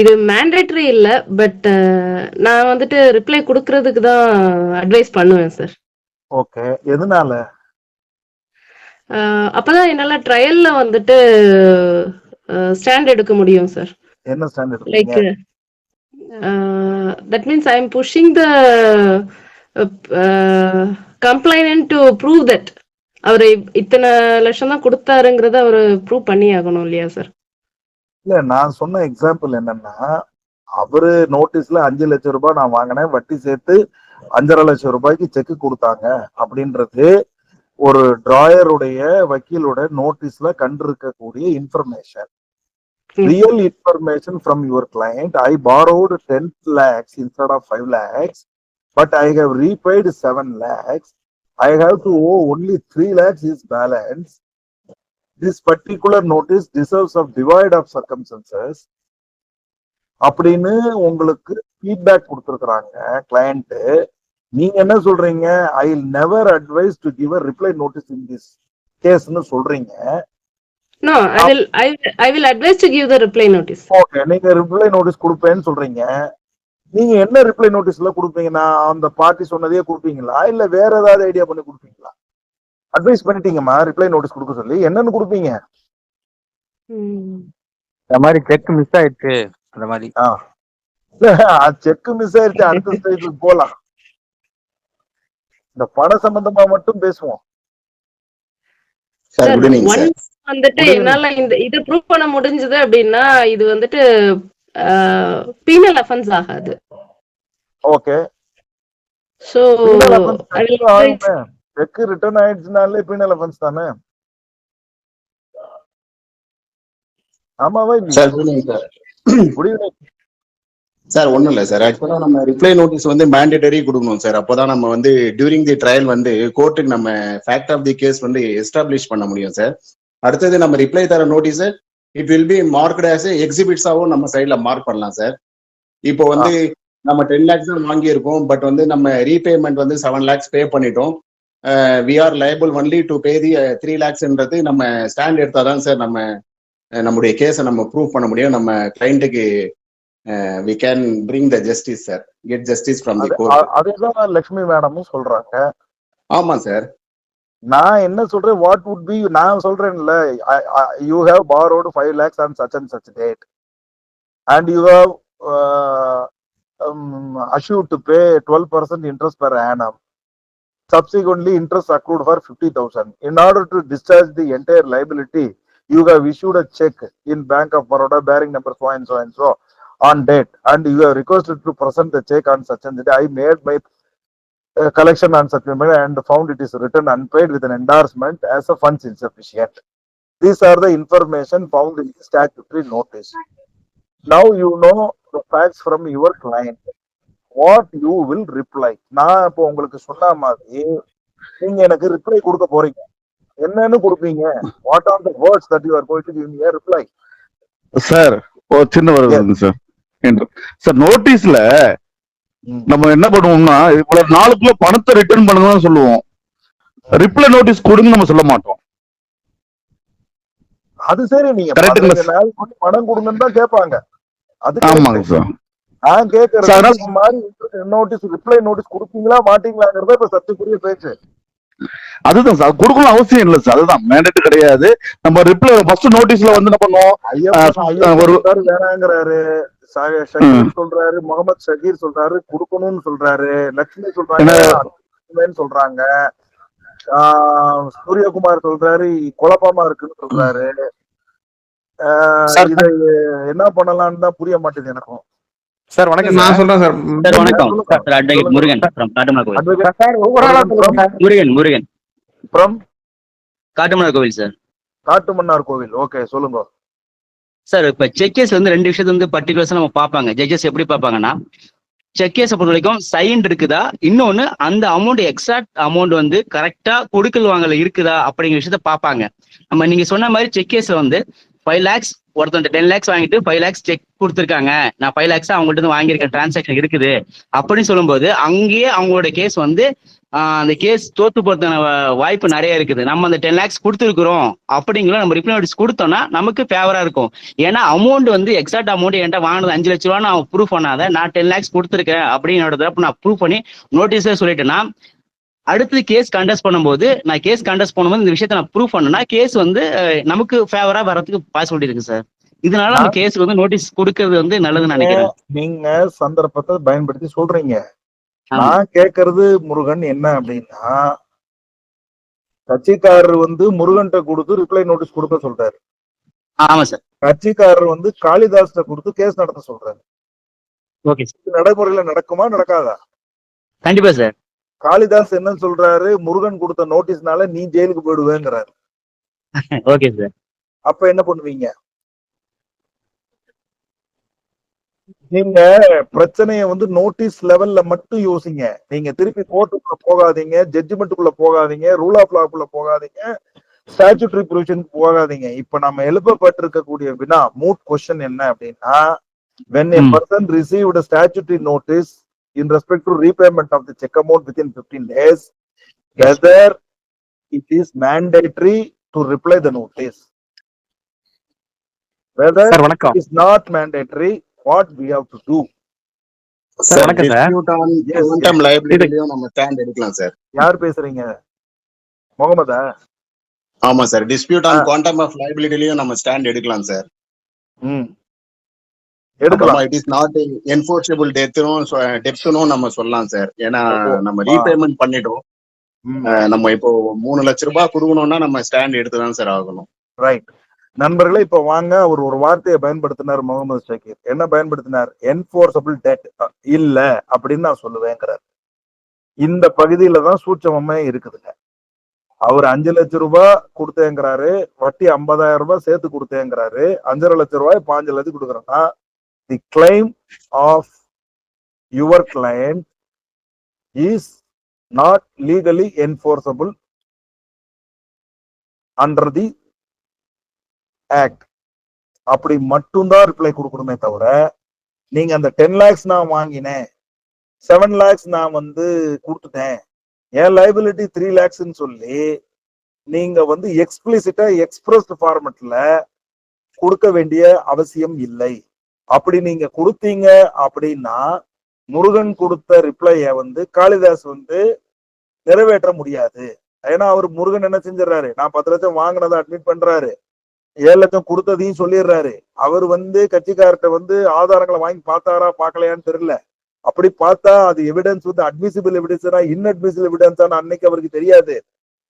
இது மேண்டேட்டரி இல்ல, பட் நான் வந்துட்டு ரிப்ளை கொடுக்கறதுக்கு தான் அட்வைஸ் பண்ணுவேன் சார். ஓகே, எதனால? அப்பதான் என்னால ட்ரையல்ல வந்துட்டு ஸ்டாண்ட் எடுக்க முடியும் சார். என்ன ஸ்டாண்ட் லைக் எடுப்பீங்க? that means I am pushing the complainant to prove that அவரு இத்தனை லட்சம் தான் கொடுத்தாருங்கிறத அவரு ப்ரூவ் பண்ணி ஆகணும் இல்லையா சார்? இல்ல, நான் சொன்ன எக்ஸாம்பிள் என்னன்னா, அவரு நோட்டீஸ்ல 5 லட்சம் ரூபாய் நான் வாங்கினேன், வட்டி சேர்த்து 5.5 லட்சம் ரூபாய்க்கு செக் கொடுத்தாங்க அப்படின்றது ஒரு டிராயருடைய வக்கீலோட நோட்டீஸ்ல கண்டிருக்கக்கூடிய information. Real information from your client, I borrowed 10 lakhs instead of 5 lakhs, but I have repaid 7 lakhs. I have to owe only 3 lakhs is balance. This particular notice deserves of divide of circumstances. அப்படின்னு உங்களுக்கு feedback கொடுத்துருக்காங்க client. நீங்க என்ன சொல்றீங்க? I will never advice to give a reply notice in this கேஸ்னு சொல்றீங்க. No, I will advise to give the reply notice. Okay, நீங்க reply notice கொடுப்பேன்னு சொல்றீங்க. நீங்க என்ன ரிப்ளை நோட்டீஸ்ல கொடுப்பீங்க? நான் அந்த பார்ட்டி சொன்னதையே கொடுப்பீங்களா, இல்ல வேற ஏதாவது ஐடியா பண்ணி கொடுப்பீங்களா? அட்வைஸ் பண்ணிட்டீங்கம்மா ரிப்ளை நோட்டீஸ் கொடுக்க சொல்லி, என்னன்னு கொடுப்பீங்க? இந்த மாதிரி செக் மிஸ் ஆயிடுச்சு அந்த மாதிரி. செக் மிஸ் ஆயிருச்சு, அடுத்த ஸ்டேஜுக்கு போலாம். இந்த பண சம்பந்தமா மட்டும் பேசுவோம். சார் ஒன்ஸ் வந்துட்டு என்னால இத ப்ரூவ் பண்ண முடிஞ்சது அப்படின்னா இது வந்துட்டு பீனல் அஃபென்ஸ் ஆகாது. ஓகே, சோ செக் ரிட்டர்ன் ஆயிடுச்சுனாலே பீனல் அஃபென்ஸ் தானே? ஆமாவா? சார் ஒன்றும் இல்லை சார். ஆக்சுவலாக நம்ம ரிப்ளை நோட்டீஸ் வந்து மேண்டேட்டரி கொடுக்கணும் சார். அப்போதான் நம்ம வந்து டியூரிங் தி ட்ரையல் வந்து கோர்ட்டுக்கு நம்ம ஃபேக்ட் ஆஃப் தி கேஸ் வந்து எஸ்டாப்ளிஷ் பண்ண முடியும் சார். அடுத்தது நம்ம ரிப்ளை தர notice it will be marked as எக்ஸிபிட்ஸாகவும் நம்ம சைடில் மார்க் பண்ணலாம் சார். இப்போ வந்து நம்ம 10 lakhs தான் வாங்கியிருக்கோம், பட் வந்து நம்ம ரீபேமெண்ட் வந்து 7 lakhs பே பண்ணிட்டோம். We are liable only to pay the 3 lakhsன்றது நம்ம ஸ்டாண்ட் எடுத்தாதான் சார் நம்முடைய கேஸை நம்ம ப்ரூவ் பண்ண முடியும். நம்ம கிளைண்ட்டுக்கு we can bring the justice sir, get justice from the court. அதுதான் லட்சுமி மேடமும் சொல்றாங்க. ஆமா சார். நான் என்ன சொல்றேன், what would be, நான் சொல்றேன்ல, you have borrowed 5 lakhs on such and such date and you have assured to pay 12% interest per annum. Subsequently interest accrued for 50,000. In order to discharge the entire liability, you have issued a check in Bank of Baroda bearing number so and so and so on date, and you have requested to present the check on such and such. I made my collection on such and found it is written unpaid with an endorsement as a funds insufficient. These are the information found in the statutory notice. Now you know the facts from your client. What you will reply? நான் இப்போ உங்களுக்கு சொன்ன மாதிரி நீங்க எனக்கு reply கொடுக்க போறீங்க, என்னன்னு கொடுப்பீங்க? What are the words that you are going to give me a reply? Sir ஒரு சின்ன வருது சார். சார் நோட்டீஸ்ல நம்ம என்ன பண்ணுவோம்னா, இவ்வளவு நாளுக்குள்ள பணத்தை ரிட்டர்ன் பண்ணுங்கன்னு சொல்லுவோம். ரிப்ளை நோட்டீஸ் கொடுங்க நம்ம சொல்ல மாட்டோம். அது சரி, நீங்க பணம் கொடுங்கன்னு தான் கேட்பாங்க. அது ஆமாங்க சார். நான் கேட்கறது மாதிரி நோட்டீஸ் ரிப்ளை நோட்டீஸ் கொடுப்பீங்களா மாட்டீங்களாங்கிறத இப்ப சத்துக்குரிய பேச்சு. அதுதான் சார், கொடுக்கணும் அவசியம் இல்லை சார். அதுதான் மேண்டேட் கிடையாது. நம்ம ரிப்ளை ஃபர்ஸ்ட் நோட்டீஸ்ல வந்து என்ன பண்ணுவோம், ஒரு வேணாங்கிறாரு, ஷகீர் சொல்றாரு, முகமது ஷகீர் சொல்றாரு கொடுக்கணும்னு சொல்றாரு, லட்சுமி சொல்றாங்க சொல்றாங்க, சூரியகுமார் சொல்றாரு குழப்பமா இருக்குன்னு சொல்றாரு. இதை என்ன பண்ணலாம்னு தான் புரிய மாட்டேங்குது எனக்கும். சார் வணக்கம். நான் சொல்றேன் சார். சார் வணக்கம் சார். அட்வொகேட் முருகன் ஃப்ரம் காட்டுமலை கோவில். முருகன் ஃப்ரம் காட்டுமலை கோவில் சார். காட்டுமன்னார் கோவில். ஓகே, சொல்லுங்க சார். இப்ப செக் கேஸ் வந்து 2 விஷயத்த வந்து பர்டிகுலர்ஸா நம்ம பார்ப்பாங்க. ஜட்ஜஸ் எப்படி பார்ப்பாங்கன்னா, செக் கேஸை பொறுத்த வரைக்கும் சைன் இருக்குதா, இன்னொன்னு அந்த அமௌண்ட் எக்ஸாக்ட் அமௌண்ட் வந்து கரெக்டா கொடுக்கல் வாங்கல இருக்குதா அப்படிங்கிற விஷயத்த பார்ப்பாங்க. நம்ம நீங்க சொன்ன மாதிரி செக் கேஸ்ல வந்து 5 lakhs ஒருத்தன் 10 lakhs வாங்கிட்டு 5 lakhs செக் கொடுத்துருக்காங்க, நான் 5 lakhs அவங்கள்ட்ட இருந்து வாங்கியிருக்கேன், டிரான்சாக்ஷன் இருக்குது அப்படின்னு சொல்லும்போது அங்கேயே அவங்களோட கேஸ் வந்து அந்த கேஸ் தோத்து போறதுக்கான வாய்ப்பு நிறைய இருக்குது. நம்ம அந்த 10 lakhs கொடுத்துருக்குறோம் அப்படிங்கிற நம்ம ரிப்ளை நோட்டீஸ் கொடுத்தோம்னா நமக்கு ஃபேவரா இருக்கும். ஏன்னா அமௌண்ட் வந்து எக்ஸாக்ட் அமௌண்ட் என்கிட்ட வாங்கினது 5 லட்ச ரூபா நான் ப்ரூவ் பண்ணாத, நான் 10 lakhs கொடுத்துருக்கேன் அப்படிங்கிறத நான் ப்ரூவ் பண்ணி நோட்டீஸே சொல்லிட்டேன்னா அடுத்து கேஸ் கண்டஸ்ட் பண்ணும்போது நான் கேஸ் கண்டஸ்ட் பண்ணும்போது இந்த விஷயத்த நான் ப்ரூவ் பண்ணேன்னா கேஸ் வந்து நமக்கு ஃபேவரா வரதுக்கு பாசிபிலிட்டி இருக்கு சார். இதனால நம்ம கேஸுக்கு வந்து நோட்டீஸ் கொடுக்கறது வந்து நல்லதுன்னு நினைக்கிறேன். நீங்க சந்தர்ப்பத்தை பயன்படுத்தி சொல்றீங்க. நான் கேக்குறது முருகன் என்ன அப்படின்னா, கட்சிக்காரர் வந்து முருகன்கிட்ட கொடுத்து ரிப்ளை நோட்டீஸ் கொடுக்க சொல்றாரு. ஆமா சார். கட்சிக்காரர் வந்து காளிதாஸ்ட கொடுத்து கேஸ் நடத்த சொல்றாரு. Okay sir. நடைமுறையில நடக்குமா நடக்காதா? கண்டிப்பா சார். காளிதாஸ் என்ன சொல்றாரு, முருகன் கொடுத்த நோட்டீஸ்னால நீ ஜெயிலுக்கு போயிடுவேங்கிறாரு. Okay sir. அப்ப என்ன பண்ணுவீங்க? நீங்க பிரச்சனைய வந்து நோட்டீஸ் லெவல்ல மட்டும் யோசிங்க. நீங்க திருப்பி கோர்ட்டுக்குள்ள போகாதீங்க, ஜட்ஜ்மெண்ட்டுக்குள்ள போகாதீங்க, ரூல் ஆஃப் லாக்குள்ள போகாதீங்க, ஸ்டாச்சுட்டரி ப்ரொவிஷனுக்கு போகாதீங்க. இப்ப நம்ம எழுப்பப்பட்டிருக்கக்கூடிய வினா மூட் கொஸ்டின் என்ன அப்படின்னா, when a person received a statutory notice in respect to repayment of the check amount within 15 days, whether it is mandatory to reply the notice, whether வணக்கம். it is not mandatory, what we have to do. Sir வணக்கம் sir. Dispute on quantum லைபிலிட்டிலயும் நம்ம stand எடுக்கலாம் sir. யார் பேசுறீங்க? முகமதா? ஆமா sir, dispute on quantum of லைபிலிட்டிலயும் நம்ம ஸ்டாண்ட் எடுக்கலாம் சார். எடுக்கலாம். இட் இஸ் நாட் என்ஃபோர்ஸபிள் டெப்த்னும் நம்ம சொல்லலாம் சார். ஏன்னா நம்ம ரீபேமெண்ட் பண்ணிட்டோம். நம்ம இப்போ 3 லட்ச ரூபாய் கொடுக்கணும்னா நம்ம ஸ்டாண்ட் எடுத்துதான் சார் ஆகணும். ரைட். நண்பர்களே, இப்ப வாங்க, அவர் ஒரு வார்த்தையை பயன்படுத்தினார் முகமது ஷக்கீர். என்ன பயன்படுத்தினார்? என்ஃபோர்ஸபிள் டெட் இல்ல அப்படின்னு நான் சொல்லுவேங்கிறார். இந்த பகுதியில தான் சூட்சமே இருக்குதுங்க. அவர் 5 லட்சம் ரூபாய் கொடுத்தேங்கிறாரு, வட்டி 50,000 ரூபாய் சேர்த்து கொடுத்தேங்கிறாரு, 5.5 லட்சம் ரூபாய் 5 லட்சம் கொடுக்குறேன்னா the claim of your client is not legally enforceable under the act. அப்படி மட்டும்தான் ரிப்ளை கொடுக்கணுமே தவிர, நீங்க அந்த 10 lakhs நான் வாங்கினேன், 7 lakhs நான் வந்து கொடுத்துட்டேன், என் லைபிலிட்டி 3 lakhsன்னு சொல்லி நீங்க வந்து எக்ஸ்பிளிசிட்டா எக்ஸ்பிரஸ்ட் ஃபார்மட்ல கொடுக்க வேண்டிய அவசியம் இல்லை. அப்படி நீங்க கொடுத்தீங்க அப்படின்னா முருகன் கொடுத்த ரிப்ளைய வந்து காளிதாஸ் வந்து நிறைவேற்ற முடியாது. ஏன்னா அவர் முருகன் என்ன செஞ்சிடறாரு, நான் 10 லட்சம் வாங்கினதை அட்மிட் பண்றாரு, 7 லட்சம் கொடுத்ததையும் சொல்லிடுறாரு. அவர் வந்து கட்சிக்கார்ட்ட வந்து ஆதாரங்களை வாங்கி பார்த்தாரா பார்க்கலையான்னு தெரியல. அப்படி பார்த்தா அது எவிடன்ஸ் வந்து அட்மிசிபிள் எவிடன்ஸா இன்அட்மிசிபிள் எவிடன்ஸான்னு அன்னைக்கு அவருக்கு தெரியாது.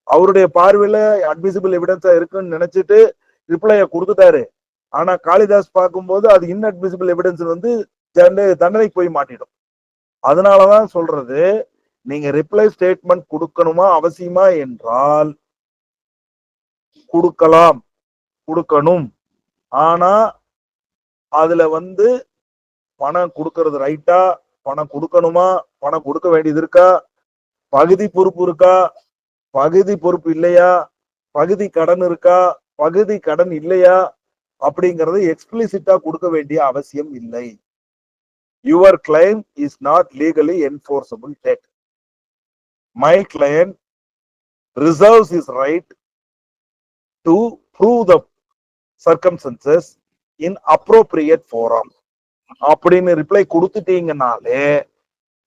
அவருடைய பார்வையில அட்மிசிபிள் எவிடன்ஸா இருக்குன்னு நினைச்சிட்டு ரிப்ளைய கொடுத்துட்டாரு. ஆனா காளிதாஸ் பார்க்கும்போது அது இன்அட்மிசிபிள் எவிடன்ஸ் வந்து தண்டனைக்கு போய் மாட்டிடும். அதனாலதான் சொல்றது, நீங்க ரிப்ளை ஸ்டேட்மெண்ட் கொடுக்கணுமா அவசியமா என்றால் கொடுக்கலாம், கொடுக்கணும். ஆனா அதுல வந்து பணம் கொடுக்கறது ரைட்டா, பணம் கொடுக்கணுமா, பணம் கொடுக்க வேண்டியது இருக்கா, பகுதி பொறுப்பு இருக்கா, பகுதி பொறுப்பு இல்லையா, பகுதி கடன் இருக்கா, பகுதி கடன் இல்லையா அப்படிங்கறது எக்ஸ்பிளிசிட்டா கொடுக்க வேண்டிய அவசியம் இல்லை. Your claim is not legally enforceable debt. My client reserves his right to prove the circumstances in appropriate forum அப்படின்னு ரிப்ளை கொடுத்துட்டீங்கனாலே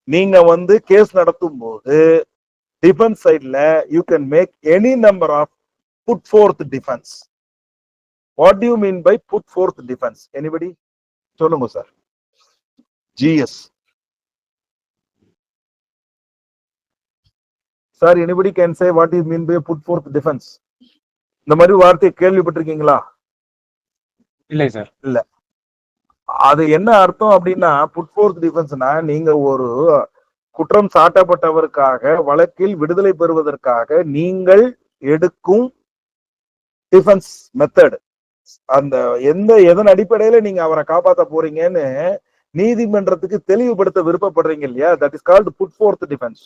நீங்க வந்து கேஸ் நடத்தும் போது டிஃபென்ஸ் சைட்ல you can make any number of put forth defence. What do you mean by put forth defence? Anybody சொல்லுங்க sir. GS sir, anybody can say what you mean by put forth defence? இந்த மாதிரி வார்த்தையை கேள்விப்பட்டிருக்கீங்களா? இல்லை sir. இல்ல. அது என்ன அர்த்தம் அப்படின்னா, புட் ஃபோர்த் டிஃபென்ஸ்னா நீங்க ஒரு குற்றம் சாட்டப்பட்டவருக்காக வழக்கில் விடுதலை பெறுவதற்காக நீங்கள் எடுக்கும் டிஃபென்ஸ் மெத்தட். அந்த எதன் அடிப்படையில நீங்க அவரை காப்பாற்ற போறீங்கன்னு நீதிமன்றத்துக்கு தெளிவுபடுத்த விருப்பப்படுறீங்க இல்லையா, that is called put forth defence.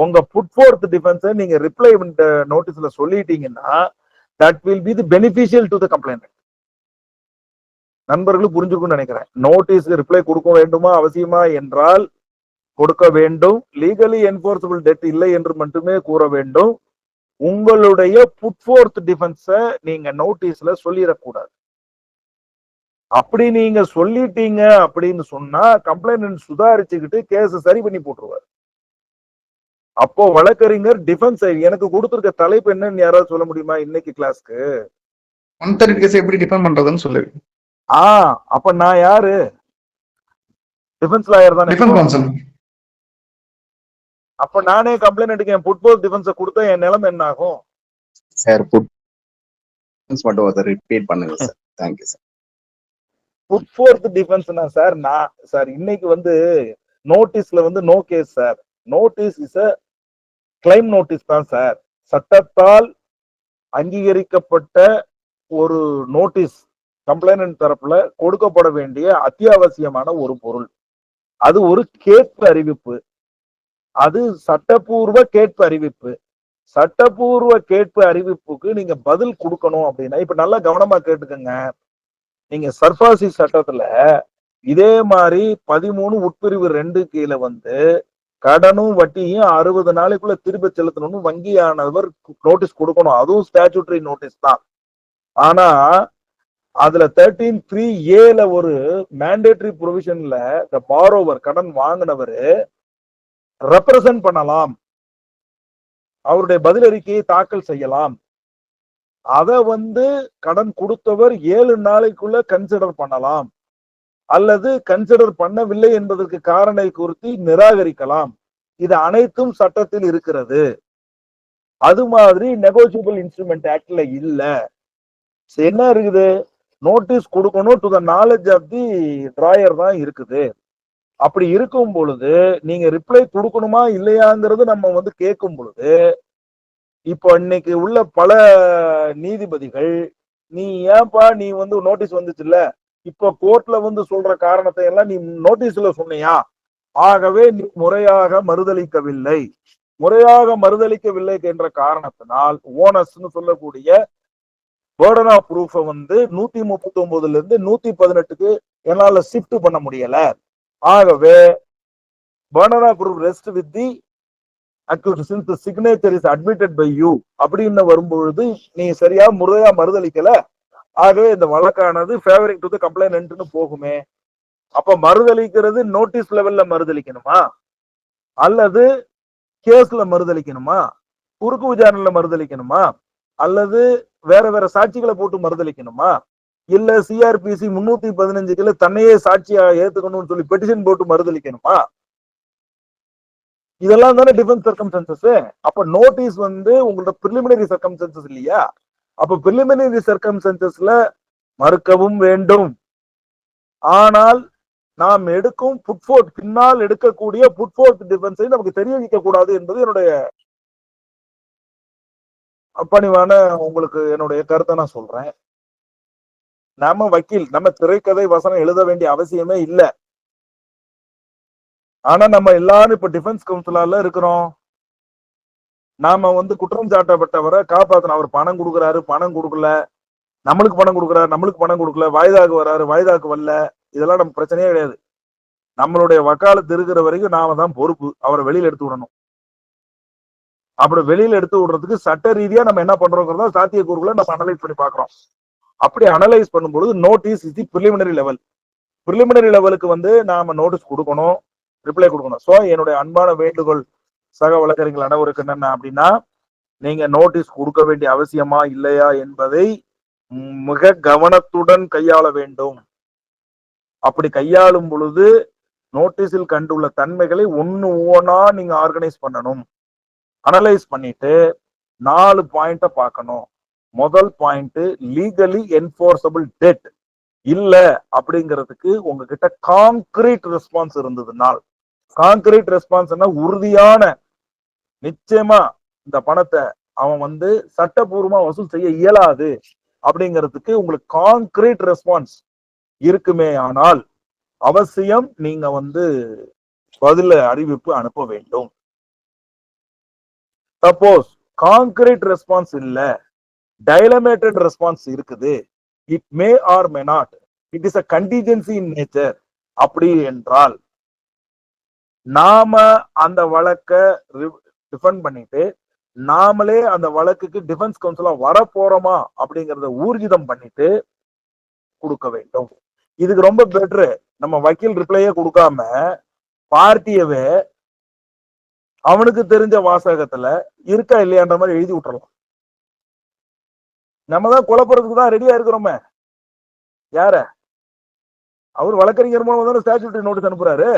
உங்க புட் ஃபோர்த் டிஃபென்ஸை நீங்க ரிப்ளை நோட்டீஸ்ல சொல்லிட்டீங்கன்னா that will be the beneficial to the complainant. நண்பர்களும் புரிஞ்சுக்கணும்னு நினைக்கிறேன். நோட்டீஸ் ரிப்ளை கொடுக்க வேண்டுமா அவசியமா என்றால் கொடுக்க வேண்டும். லீகலி என்போர்சபிள் டெட் இல்லை என்று மட்டுமே கூற வேண்டும். உங்களுடைய புட் ஃபோர்த் டிஃபென்ஸ நீங்க நோட்டீஸ்ல சொல்லிடக்கூடாது. அப்படி நீங்க சொல்லிட்டீங்க அப்படின்னு சொன்னா கம்ப்ளைண்ட் சுதாரிச்சுக்கிட்டு கேஸ் சரி பண்ணி போட்டுருவாரு. அப்போ வழக்கறிஞர் டிஃபென்ஸ் எனக்கு கொடுத்திருக்க தலைப்பு என்னன்னு யாராவது சொல்ல முடியுமா இன்னைக்கு கிளாஸ்க்கு? 130 கேஸ் எப்படி டிஃபெண்ட் பண்றதுன்னு சொல்லு. அப்ப நான் யாரு? டிஃபென்ஸ் லாயர் தானே. Defence council. அப்ப நானே கம்ப்ளைண்ட் எடுக்க என் ஃபுட்பால் டிஃபென்ஸ கொடுத்தா என் நிலைமை என்ன ஆகும்? சார் மட்டும் ஒருத்தர் ரிப்பீட் பண்ணுங்க sir. Thank you sir. Put forth டிஃபென்ஸ்னா சார் சார் இன்னைக்கு வந்து நோட்டீஸ்ல வந்து no case sir. Notice is a claim notice தான் சார். சட்டத்தால் அங்கீகரிக்கப்பட்ட ஒரு நோட்டீஸ் கம்ப்ளைண்ட் தரப்புல கொடுக்கப்பட வேண்டிய அத்தியாவசியமான ஒரு பொருள். அது ஒரு கேட்பு அறிவிப்பு. அது சட்டப்பூர்வ கேட்பு அறிவிப்பு. சட்டப்பூர்வ கேட்பு அறிவிப்புக்கு நீங்க பதில் கொடுக்கணும் அப்படின்னா இப்ப நல்லா கவனமா கேட்டுக்கங்க. நீங்க சர்பாசி சட்டத்துல இதே மாதிரி 13 உட்பிரிவு 2 கீழே வந்து கடனும் வட்டியும் 60 நாளைக்குள்ள திருப்பி செலுத்தணும்னு வங்கியானவர் நோட்டீஸ் கொடுக்கணும். அதுவும் ஸ்டாச்சுட்டரி நோட்டீஸ் தான். ஆனா அதுல 13(3)A ஒரு மேண்டேட்டரி ப்ரொவிஷன்ல இந்த பாரோவர் கடன் வாங்கினவரு ரெப்ரசன்ட் பண்ணலாம், அவருடைய பதிலறிக்கையை தாக்கல் செய்யலாம். அத வந்து கடன் கொடுத்தவர் 7 நாளைக்குள்ள கன்சிடர் பண்ணலாம், அல்லது கன்சிடர் பண்ணவில்லை என்பதற்கு காரணை குறித்து நிராகரிக்கலாம். இது அனைத்தும் சட்டத்தில் இருக்கிறது. அது மாதிரி நெகோசியபிள் இன்ஸ்ட்ருமெண்ட் ஆக்ட்ல இல்ல. என்ன இருக்குது? நோட்டீஸ் கொடுக்கணும் to the knowledge of the drawer தான் இருக்குது. அப்படி இருக்கும் பொழுது நீங்க ரிப்ளை கொடுக்கணுமா இல்லையாங்கிறது நம்ம வந்து கேட்கும் பொழுது இப்போ இன்னைக்கு உள்ள பல நீதிபதிகள் நீ ஏன்பா நீ வந்து நோட்டீஸ் வந்துச்சு இல்ல, இப்போ கோர்ட்ல வந்து சொல்ற காரணத்தை எல்லாம் நீ நோட்டீஸ்ல சொன்னியா, ஆகவே நீ முறையாக மறுதளிக்கவில்லை. முறையாக மறுதளிக்கவில்லை என்ற காரணத்தினால் ஓனஸ்ன்னு சொல்லக்கூடிய பேர்டன் ஆஃப் ப்ரூஃப வந்து 139 இருந்து 118க்கு என்னால ஷிஃப்ட் பண்ண முடியல. ஆகவே burden of proof rest with the accused since the signature is admitted by you அப்படின்னு வரும்பொழுது நீ சரியா முறையா மறுதளிக்கல, ஆகவே இந்த வழக்கானது ஃபேவரிங் டு தி கம்ப்ளைனன்ட்னு போகுமே. அப்ப மறுதளிக்கிறது நோட்டீஸ் லெவல்ல மறுதளிக்கணுமா, அல்லது கேஸ்ல மறுதளிக்கணுமா, குறுக்கு விசாரணையில மறுதளிக்கணுமா, அல்லது வேற வேற சாட்சிகளை போட்டு மறுதளிக்கணுமா, இல்ல சிஆர்பிசி 315 தன்னையே சாட்சியா ஏத்துக்கணும்னு சொல்லி பெட்டிஷன் போட்டு மறுதளிக்கணுமா? இதெல்லாம் தானே டிஃபென்ஸ் சர்க்கம்ஸ்டன்சஸ். அப்ப நோட்டீஸ் வந்து உங்களோட பிரிலிமினரி சர்க்கம்ஸ்டன்சஸ் இல்லையா? அப்ப பிரிலிமினரி சர்க்கம்ஸ்டன்சஸ்ல மறுக்கவும் வேண்டும். ஆனால் நாம் எடுக்கும் புட்ஃபோர்த் பின்னால் எடுக்கக்கூடிய புட்ஃபோர்த் டிஃபென்ஸை நமக்கு தெரிய வைக்க கூடாது என்பது என்னுடைய பணிவான உங்களுக்கு என்னுடைய கருத்தை நான் சொல்றேன். நம்ம வக்கீல், நம்ம திரைக்கதை வசனம் எழுத வேண்டிய அவசியமே இல்லை. ஆனா நம்ம எல்லாரும் இப்ப டிஃபென்ஸ் கவுன்சிலால இருக்கிறோம். நாம வந்து குற்றம் சாட்டப்பட்டவரை காப்பாத்தணும். அவர் பணம் கொடுக்குறாரு, பணம் கொடுக்கல, நம்மளுக்கு பணம் கொடுக்குறாரு, நம்மளுக்கு பணம் கொடுக்கல, வாய்தாக்கு வர்றாரு, வாய்தாக்கு வரல, இதெல்லாம் நம்ம பிரச்சனையே கிடையாது. நம்மளுடைய வக்காலத்து இருக்கிற வரைக்கும் நாம தான் பொறுப்பு. அவரை வெளியில எடுத்து விடணும். அப்படி வெளியில எடுத்து விடுறதுக்கு சட்ட ரீதியா நம்ம என்ன பண்றோங்கிறதா சாத்தியக்கூறுகளை நம்ம அனலைஸ் பண்ணி பாக்குறோம். அப்படி அனலைஸ் பண்ணும்பொழுது notice is the preliminary level. Preliminary லெவலுக்கு வந்து நாம நோட்டீஸ் கொடுக்கணும், ரிப்ளை கொடுக்கணும். சோ என்னுடைய அன்பான வேண்டுகோள் சக வழக்கறிஞர்கள் அனைவருக்கு என்னென்ன அப்படின்னா, நீங்க நோட்டீஸ் கொடுக்க வேண்டிய அவசியமா இல்லையா என்பதை மிக கவனத்துடன் கையாள வேண்டும். அப்படி கையாளும் பொழுது நோட்டீஸில் கண்டுள்ள தன்மைகளை ஒவ்வொன்னா நீங்க ஆர்கனைஸ் பண்ணணும். அனலைஸ் பண்ணிட்டு 4 பாயிண்ட பார்க்கணும். முதல் பாயிண்ட், லீகலி என்போர்சபிள் டெட் இல்ல அப்படிங்கிறதுக்கு உங்ககிட்ட கான்கிரீட் ரெஸ்பான்ஸ் இருந்ததுனால், கான்கிரீட் ரெஸ்பான்ஸ்னா உறுதியான நிச்சயமா இந்த பணத்தை அவன் வந்து சட்டபூர்வமா வசூல் செய்ய இயலாது அப்படிங்கிறதுக்கு உங்களுக்கு கான்கிரீட் ரெஸ்பான்ஸ் இருக்குமே ஆனால் அவசியம் நீங்க வந்து பதில அறிவிப்பு அனுப்ப வேண்டும். சப்போஸ் கான்கிரீட் ரெஸ்பான்ஸ் இல்ல, டைலமேட்டட் ரெஸ்பான்ஸ் இருக்குது, it may R may not, it is a contingency in nature. அப்படி என்றால் நாம அந்த வழக்கை டிஃபெண்ட் பண்ணிட்டு நாமளே அந்த வழக்குக்கு டிஃபென்ஸ் கவுன்சிலா வர போறோமா அப்படிங்கறத ஊர்ஜிதம் பண்ணிட்டு கொடுக்க வேண்டும். இதுக்கு ரொம்ப பெட்ரு நம்ம வக்கீல் ரிப்ளையே கொடுக்காம பார்ட்டியவே அவனுக்கு தெரிஞ்ச வாசகத்துல இருக்கா இல்லையான்ற மாதிரி எழுதி விட்டுறலாம். நம்ம தான் குழப்பறதுக்கு தான் ரெடியா இருக்கிறோமே. யார அவர் வழக்கறிஞர் மூலமா தானே ஸ்டாச்சுட்டரி நோட்டீஸ் அனுப்புறாரு.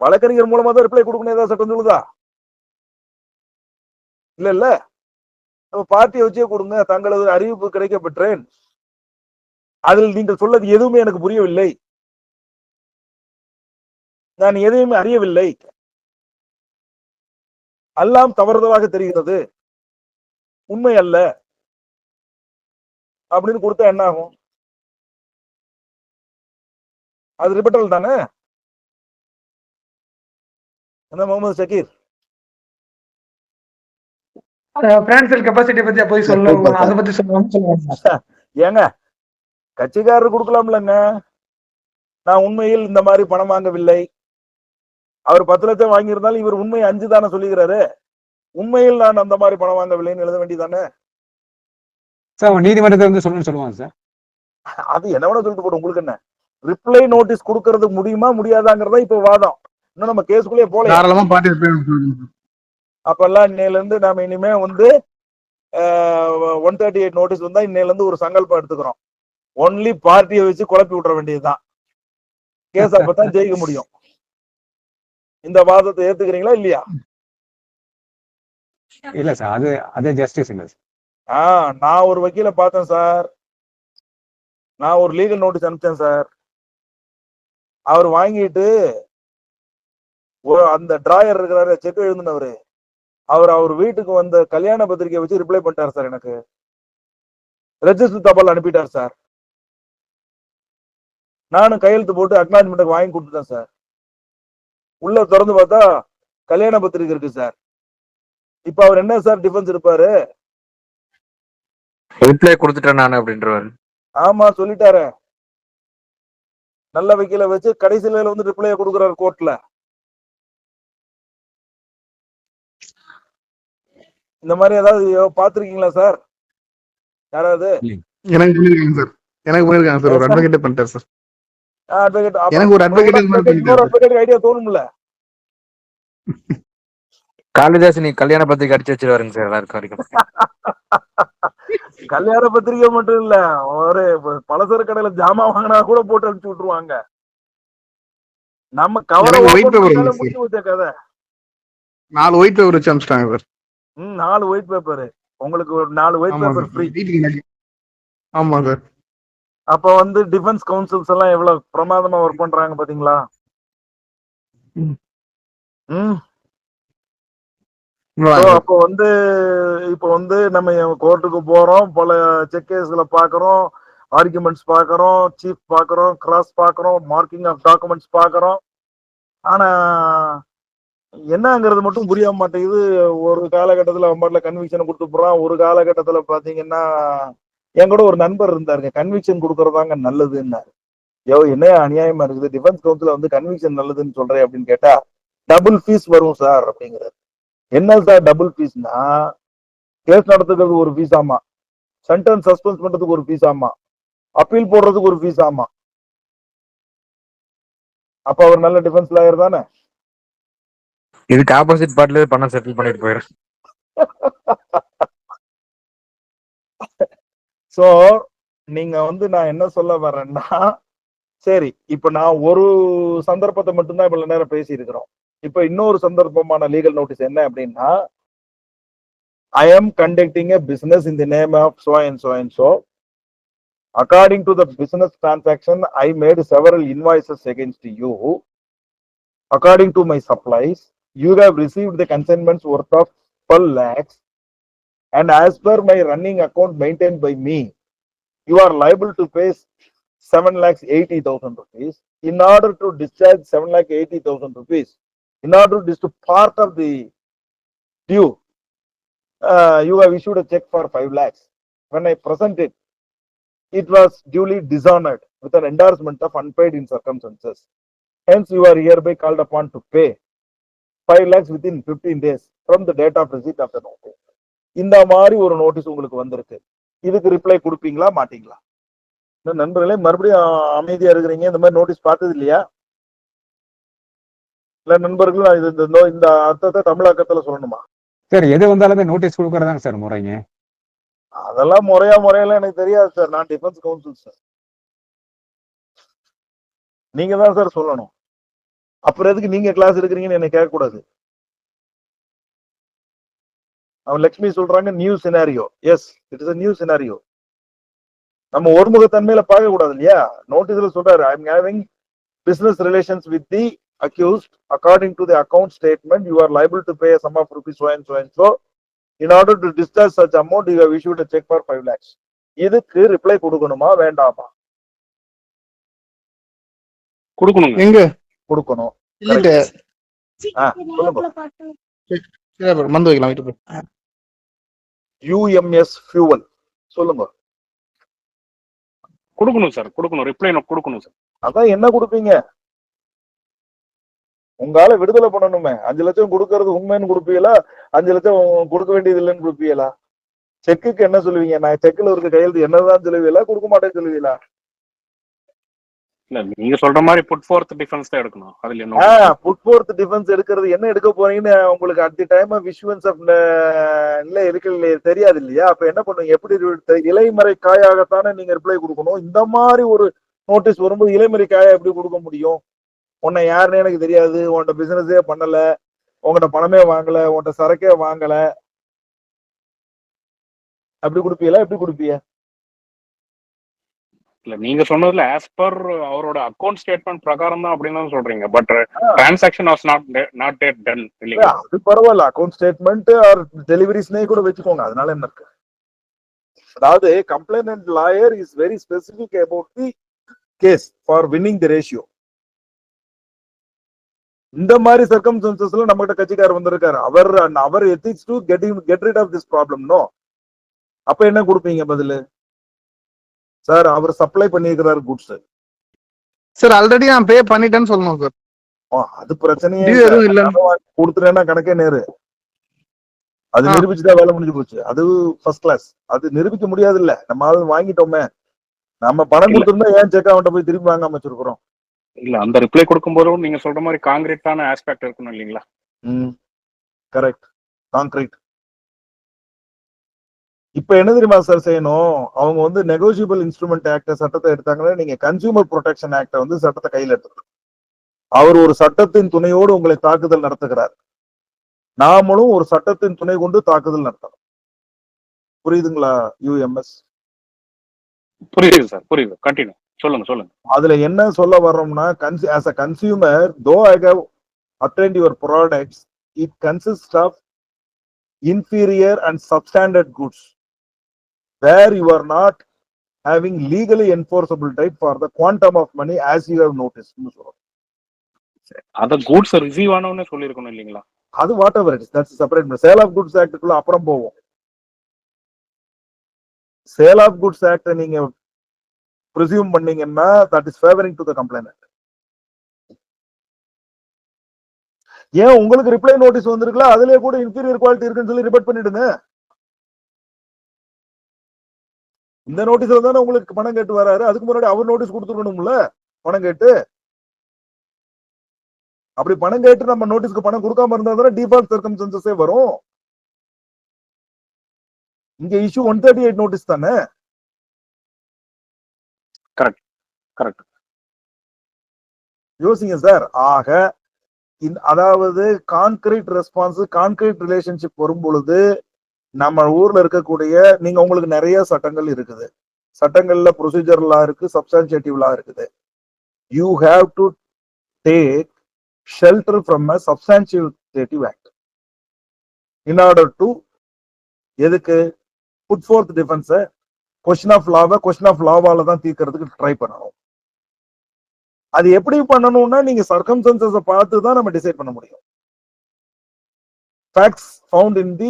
வழக்கறிஞர் மூலமா தான் ரிப்ளை கொடுக்கணும் ஏதாவது சட்டம் சொல்லுதா? இல்ல இல்ல, நம்ம பார்ட்டியை வச்சே கொடுங்க. தங்களது அறிவிப்பு கிடைக்க பெற்றேன், அதில் நீங்கள் சொல்லது எதுவுமே எனக்கு புரியவில்லை, நான் எதையுமே அறியவில்லை, எல்லாம் தவறுதலாக தெரிகிறது, உண்மை அல்ல அப்படின்னு கொடுத்தா என்ன ஆகும்? அது ரிபட்டல் தானே. என்ன முகமது ஷக்கீர்? பினான்சியல் கெபாசிட்டி பத்தி போய் சொல்ல அதை பத்தி சொல்லுவாங்க. ஏங்க கட்சிக்காரர் கொடுக்கலாம்லங்க. நான் உண்மையில் இந்த மாதிரி பணம் வாங்கவில்லை, அவர் 10 லட்சம் வாங்கியிருந்தாலும் இவர் உண்மை 5 தானே சொல்லிக்கிறாரு, உண்மையில் நான் அந்த மாதிரி பணம் வாங்கவில்லைன்னு எழுத வேண்டியதானே. சார் நீதிமன்றத்தை வந்து சொல்லணும்னு சொல்லுவாங்க சார். அது என்ன வேணா சொல்லிட்டு போடும், உங்களுக்கு என்ன. ரிப்ளை நோட்டீஸ் கொடுக்கறதுக்கு முடியுமா முடியாதாங்கிறதா இப்ப வாதம். இன்னும் நம்ம கேஸுக்குள்ளே போல. தாராளமா பார்ட்டி ரிப்ளை. அப்பெல்லாம் இன்னையில இருந்து நாம இனிமே வந்து 138 நோட்டீஸ் வந்தா இன்னையில இருந்து ஒரு சங்கல்பம் எடுத்துக்கிறோம். ஒன்லி பார்ட்டியை வச்சு குழப்பி விட்டுற வேண்டியதுதான். கேஸ் அப்பதான் ஜெயிக்க முடியும். இந்த வாதத்தை ஏத்துக்கிறீங்களா இல்லையா? இல்ல சார், அது ஜஸ்டிஸ் இல்ல சார். நான் ஒரு வக்கீல பார்த்தேன் சார். நான் ஒரு லீகல் நோட்டீஸ் அனுப்பிச்சேன் சார். அவர் வாங்கிட்டு அந்த டிராயர் இருக்கிறாரு, செக் எழுதுனவரு, அவர் வீட்டுக்கு வந்த கல்யாண பத்திரிகை வச்சு ரிப்ளை பண்ணிட்டார் சார். எனக்கு ரெஜிஸ்டர் தபால் அனுப்பிட்டார் சார். நானும் கையெழுத்து போட்டு அக்னாலஜ்மெண்ட் வாங்கி கொடுத்துட்டேன் சார். உள்ள திறந்து பார்த்தா கல்யாண பத்திரிகை இருக்கு சார். இப்ப அவர் என்ன சார் டிஃபென்ஸ் இருப்பாரு? ரிப்ளை கொடுத்துட்டேன் நான் அப்படின்றவர். ஆமா சொல்லிட்டாரு. நல்ல வக்கீல வச்சு கடைசியில வந்து ரிப்ளை கொடுக்குறாரு கோர்ட்ல. இந்த மாதிரி ஏதாவது பாத்திருக்கீங்களா சார் யாராவது? எனக்கு பண்ணிருக்காங்க சார். எனக்கு பண்ணிருக்காங்க சார். ஒரு அட்வொகேட் பண்ணிட்டார் சார். அட்வொகேட் எனக்கு ஒரு அட்வொகேட் ஐடியா தோணும்ல. காளிதாஸ் நீ கல்யாண பத்திரிக்கை அடிச்சு வச்சிருவாருங்க சார் எல்லாருக்கும் வரைக்கும். கல்யாண பத்திரிகை மட்டும் இல்ல, ஒரு பலசர கடையில ஜாமான் வாங்கினா கூட போட்டு அனுப்பிச்சு விட்டுருவாங்க. நம்ம கவலை முடிச்சு வச்ச கதை 4 ஒயிட் பேப்பர் வச்சு அனுப்பிச்சிட்டாங்க சார். 4 white paper. உங்களுக்கு ஒரு 4 ஒயிட் பேப்பர் ஃப்ரீ. ஆமா சார். அப்ப வந்து டிஃபென்ஸ் கவுன்சில்ஸ் எல்லாம் எவ்வளவு பிரமாதமா ஒர்க் பண்றாங்க பாத்தீங்களா? அப்போ வந்து இப்ப வந்து நம்ம கோர்ட்டுக்கு போறோம், பல செக் கேஸ்களை பாக்குறோம், ஆர்குமெண்ட்ஸ் பாக்குறோம், சீஃப் பாக்குறோம், கிராஸ் பாக்குறோம், மார்க்கிங் ஆஃப் டாக்குமெண்ட்ஸ் பாக்குறோம். ஆனா என்னங்கிறது மட்டும் புரிய மாட்டேங்குது. ஒரு காலகட்டத்துல அவன் கன்விக்ஷன் கொடுத்து போறான். ஒரு காலகட்டத்துல பாத்தீங்கன்னா என் கூட ஒரு நண்பர் இருந்தாருங்க, கன்விக்ஷன் கொடுக்கறதாங்க நல்லதுன்னாரு. என்ன அநியாயமா இருக்குது, டிஃபென்ஸ் கவுன்சில வந்து கன்விக்ஷன் நல்லதுன்னு சொல்றேன் அப்படின்னு கேட்டா டபுள் ஃபீஸ் வரும் சார் அப்படிங்கிறாரு. என்ன சார் டபுள் ஃபீஸ்னா, கேஸ் நடத்துறதுக்கு ஒரு ஃபீஸ் ஆமா, சென்டென்ஸ் சஸ்பென்ஸ் பண்றதுக்கு ஒரு ஃபீஸ் ஆமா, அப்பீல் போடுறதுக்கு ஒரு ஃபீஸ் ஆமா. அப்ப அவர் நல்ல டிஃபென்ஸ் லாயர் தானே? இதுக்கு ஆப்போசிட் பார்ட்ல பணம் செட்டில் பண்ணிட்டு போயிடும். சோ நீங்க வந்து நான் என்ன சொல்ல வர்றேன்னா, சரி இப்ப நான் ஒரு சந்தர்ப்பத்தை மட்டும்தான் இவ்வளவு நேரம் பேசி இருக்கிறோம். இப்ப இன்னொரு சந்தர்ப்பமான லீகல் நோட்டீஸ் என்ன அப்படின்னா, ஐ am conducting a business in the name of so and so and so. According to the business transaction, I made several invoices against you. According to my supplies, you have received the consignments worth of 12 lakhs. And as per my running account maintained by me, you are liable to pay 7,80,000 rupees. In order to discharge 7,80,000 rupees, in order to part of the due, you have issued a check for 5 lakhs. When I present it, it was duly dishonored with an endorsement of unpaid in circumstances. Hence, you are hereby called upon to pay 5 lakhs within 15 days from the date of receipt of the notice. இந்த மாதிரி ஒரு notice உங்களுக்கு வந்திருக்கு. இதுக்கு reply கொடுப்பீங்களா மாட்டீங்களா? நண்பர்களே, மறுபடியும் அமைதியா இருக்கிறீங்க. இந்த மாதிரி நோட்டீஸ் பார்த்தது இல்லையா? இல்ல நண்பர்கள், இந்த அர்த்தத்தை தமிழாக்கத்துல சொல்லணுமா? சார் எது வந்தாலுமே நோட்டீஸ் கொடுக்கறதாங்க சார் முறைங்க. அதெல்லாம் முறையெல்லாம் எனக்கு தெரியாது சார். நான் டிஃபென்ஸ் கவுன்சில் சார். நீங்க தான் சார் சொல்லணும். அப்புறம் எதுக்கு நீங்க கிளாஸ் எடுக்கிறீங்கன்னு என்ன கேட்க கூடாது. அவன் லட்சுமி சொல்றாங்க new scenario. Yes, it is a new scenario. நம்ம ஒருமுகத்தன்மையில பார்க்க கூடாது இல்லையா? நோட்டீஸ்ல சொல்றாரு, I am having business relations with the accused according to the account statement you are liable to pay a sum of rupees so and so. In order to discharge such amount you have issued a check for 5 lakhs. இதுக்கு reply கொடுக்கணுமா வேண்டாமா? கொடுக்கணுங்க. எங்க கொடுக்கணும். இல்ல சொல்லுங்க. மந்து வைக்கலாம் வீட்டு போய். UMS fuel சொல்லுங்க. கொடுக்கணும் சார், கொடுக்கணும். ரிப்ளை கொடுக்கணும் சார். அதான் என்ன கொடுப்பீங்க? உங்களால விடுதலை பண்ணணுமே. 5 லட்சம் கொடுக்கறது உண்மைன்னு கொடுப்பீங்களா? 5 லட்சம் கொடுக்க வேண்டியது இல்லைன்னு கொடுப்பீங்களா? செக்குக்கு என்ன சொல்லுவீங்க? நான் செக்ல இருக்க கையெழுத்து என்னதான் சொல்லுவீங்களா? கொடுக்க மாட்டேன்னு சொல்லுவீங்களா? இல்ல, நீங்க சொல்ற மாதிரி புட் ஃபோர்த் டிஃபென்ஸ் தான் எடுக்கணும். அதுல என்ன புட் ஃபோர்த் டிஃபென்ஸ் எடுக்கிறது என்ன எடுக்க போறீங்கன்னு உங்களுக்கு at the time of issuance of இல்ல இருக்கு தெரியாது இல்லையா? அப்ப என்ன பண்ணுவீங்க? எப்படி இலைமறை காயாகத்தானே நீங்க ரிப்ளை கொடுக்கணும். இந்த மாதிரி ஒரு நோட்டீஸ் வரும்போது இலைமறை காயா எப்படி கொடுக்க முடியும்? உன்னை யாருன்னு எனக்கு தெரியாது, உன்கிட்ட பிசினஸே பண்ணல, உங்கள்கிட்ட பணமே வாங்கல, உன்கிட்ட சரக்கே வாங்கல, அப்படி கொடுப்பீங்களா? எப்படி கொடுப்பீங்க? இல்ல, நீங்க சொன்னதுல ஆஸ் பர் அவரோட அக்கவுண்ட் ஸ்டேட்மெண்ட் பிரகாரம் தான் அப்படின்னு தான் சொல்றீங்க. But transaction was not yet done இல்லையா? அது பரவாயில்ல. அக்கவுண்ட் ஸ்டேட்மெண்ட் ஆர் டெலிவரிஸ்னே கூட வச்சுக்கோங்க. அதனால என்ன இருக்கு? அதாவது complainant lawyer is very specific about the case for winning the ratio. இந்த மாதிரி சர்க்கம்ஸ்டன்சஸ்ல நம்ம கிட்ட கட்சிக்காரர் வந்திருக்காரு. அவர் ethics to get rid of this problem. No. அப்ப என்ன கொடுப்பீங்க பதில்? சார் அவர் சப்ளை பண்ணியிருக்கிறாரு குட்ஸ். சார் ஆல்ரெடி நான் பே பண்ணிட்டேன்னு சொல்லணும் சார். அது பிரச்சனையே எதுவும் இல்ல. கொடுத்துட்டேன்னா கணக்கே நேரு. அது நிரூபிச்சுதான் வேலை முடிஞ்சு போச்சு. அது ஃபர்ஸ்ட் கிளாஸ். அது நிரூபிக்க முடியாது இல்ல. நம்ம ஆள் வாங்கிட்டோமே. நம்ம பணம் கொடுத்துருந்தா ஏன் செக் அவன்கிட்ட போய் திருப்பி வாங்காம வச்சிருக்கிறோம்? இல்ல, அந்த ரிப்ளை கொடுக்கும்போதும் நீங்க சொல்ற மாதிரி காங்கிரீட்டான ஆஸ்பெக்ட் இருக்கணும் இல்லீங்களா? கரெக்ட். கான்கிரீட். இப்ப என்ன தெரியுமா சார் செய்யணும்? அவங்க வந்து நெகோசியபிள் இன்ஸ்ட்ருமெண்ட் ஆக்ட் சட்டத்தை எடுத்தாங்கன்னா நீங்க கன்சியூமர் ப்ரொடெக்ஷன் ஆக்ட வந்து சட்டத்தை கையில் எடுத்துக்கணும். அவர் ஒரு சட்டத்தின் துணையோடு உங்களை தாக்குதல் நடத்துகிறார். நாமளும் ஒரு சட்டத்தின் துணை கொண்டு தாக்குதல் நடத்தணும். புரியுதுங்களா? UMS புரியுது சார், புரியுது. கண்டினியூ சொல்லுங்க. அதுல என்ன சொல்ல வர்றோம்னா, as a consumer, though I have obtained your products, it consists of inferior and substandard goods where you are not having legally enforceable right for the quantum of money as you have noticed. அத goods receive ஆனவனே சொல்லிருக்கணும் இல்லீங்களா? அது whatever it is, that's separate. Sale of goods ஆக்டுக்குள்ள அப்புறம் போவோம். Sale of goods act நீங்க presume பண்ணீங்கன்னா that is favoring to the complainant. ஏன் உங்களுக்கு ரிப்ளை நோட்டீஸ் வந்திருக்கலாம், அதுலயே கூட இன்ஃபீரியர் குவாலிட்டி இருக்குன்னு சொல்லி ரிப்போர்ட் பண்ணிடுங்க. இந்த நோட்டீஸ்ல தானே உங்களுக்கு பணம் கேட்டு வராரு. அதுக்கு முன்னாடி அவர் நோட்டீஸ் கொடுத்துருக்கணும்ல பணம் கேட்டு. அப்படி பணம் கேட்டு நம்ம நோட்டீஸ்க்கு பணம் கொடுக்காம இருந்தா தானே டிஃபால்ட் சர்க்கம்ஸ்டன்சஸே வரும். இங்க இஷ்யூ 138 நோட்டீஸ் தானே. கரெக்ட். யோசிங்க சார். ஆக அதாவது கான்கிரீட் ரெஸ்பான்ஸ், கான்கிரீட் ரிலேஷன்ஷிப் வரும் பொழுது நம்ம ஊர்ல இருக்கக்கூடிய நீங்க உங்களுக்கு நிறைய சட்டங்கள் இருக்குது. சட்டங்கள்ல ப்ரொசீஜர் லா இருக்கு, சப்ஸ்டான்சியேட்டிவ் லா இருக்குது. You have to take shelter from a substantiative act in order to எதுக்கு put forth defence. Question of லாவை கொஸ்டின் ஆஃப் லாவால தான் தீர்க்கறதுக்கு ட்ரை பண்ணணும். அது எப்படி பண்ணணும்னா நீங்க சர்க்கம்ஸ்டன்சஸை பார்த்து தான் நம்ம டிசைட் பண்ண முடியும். Facts found in the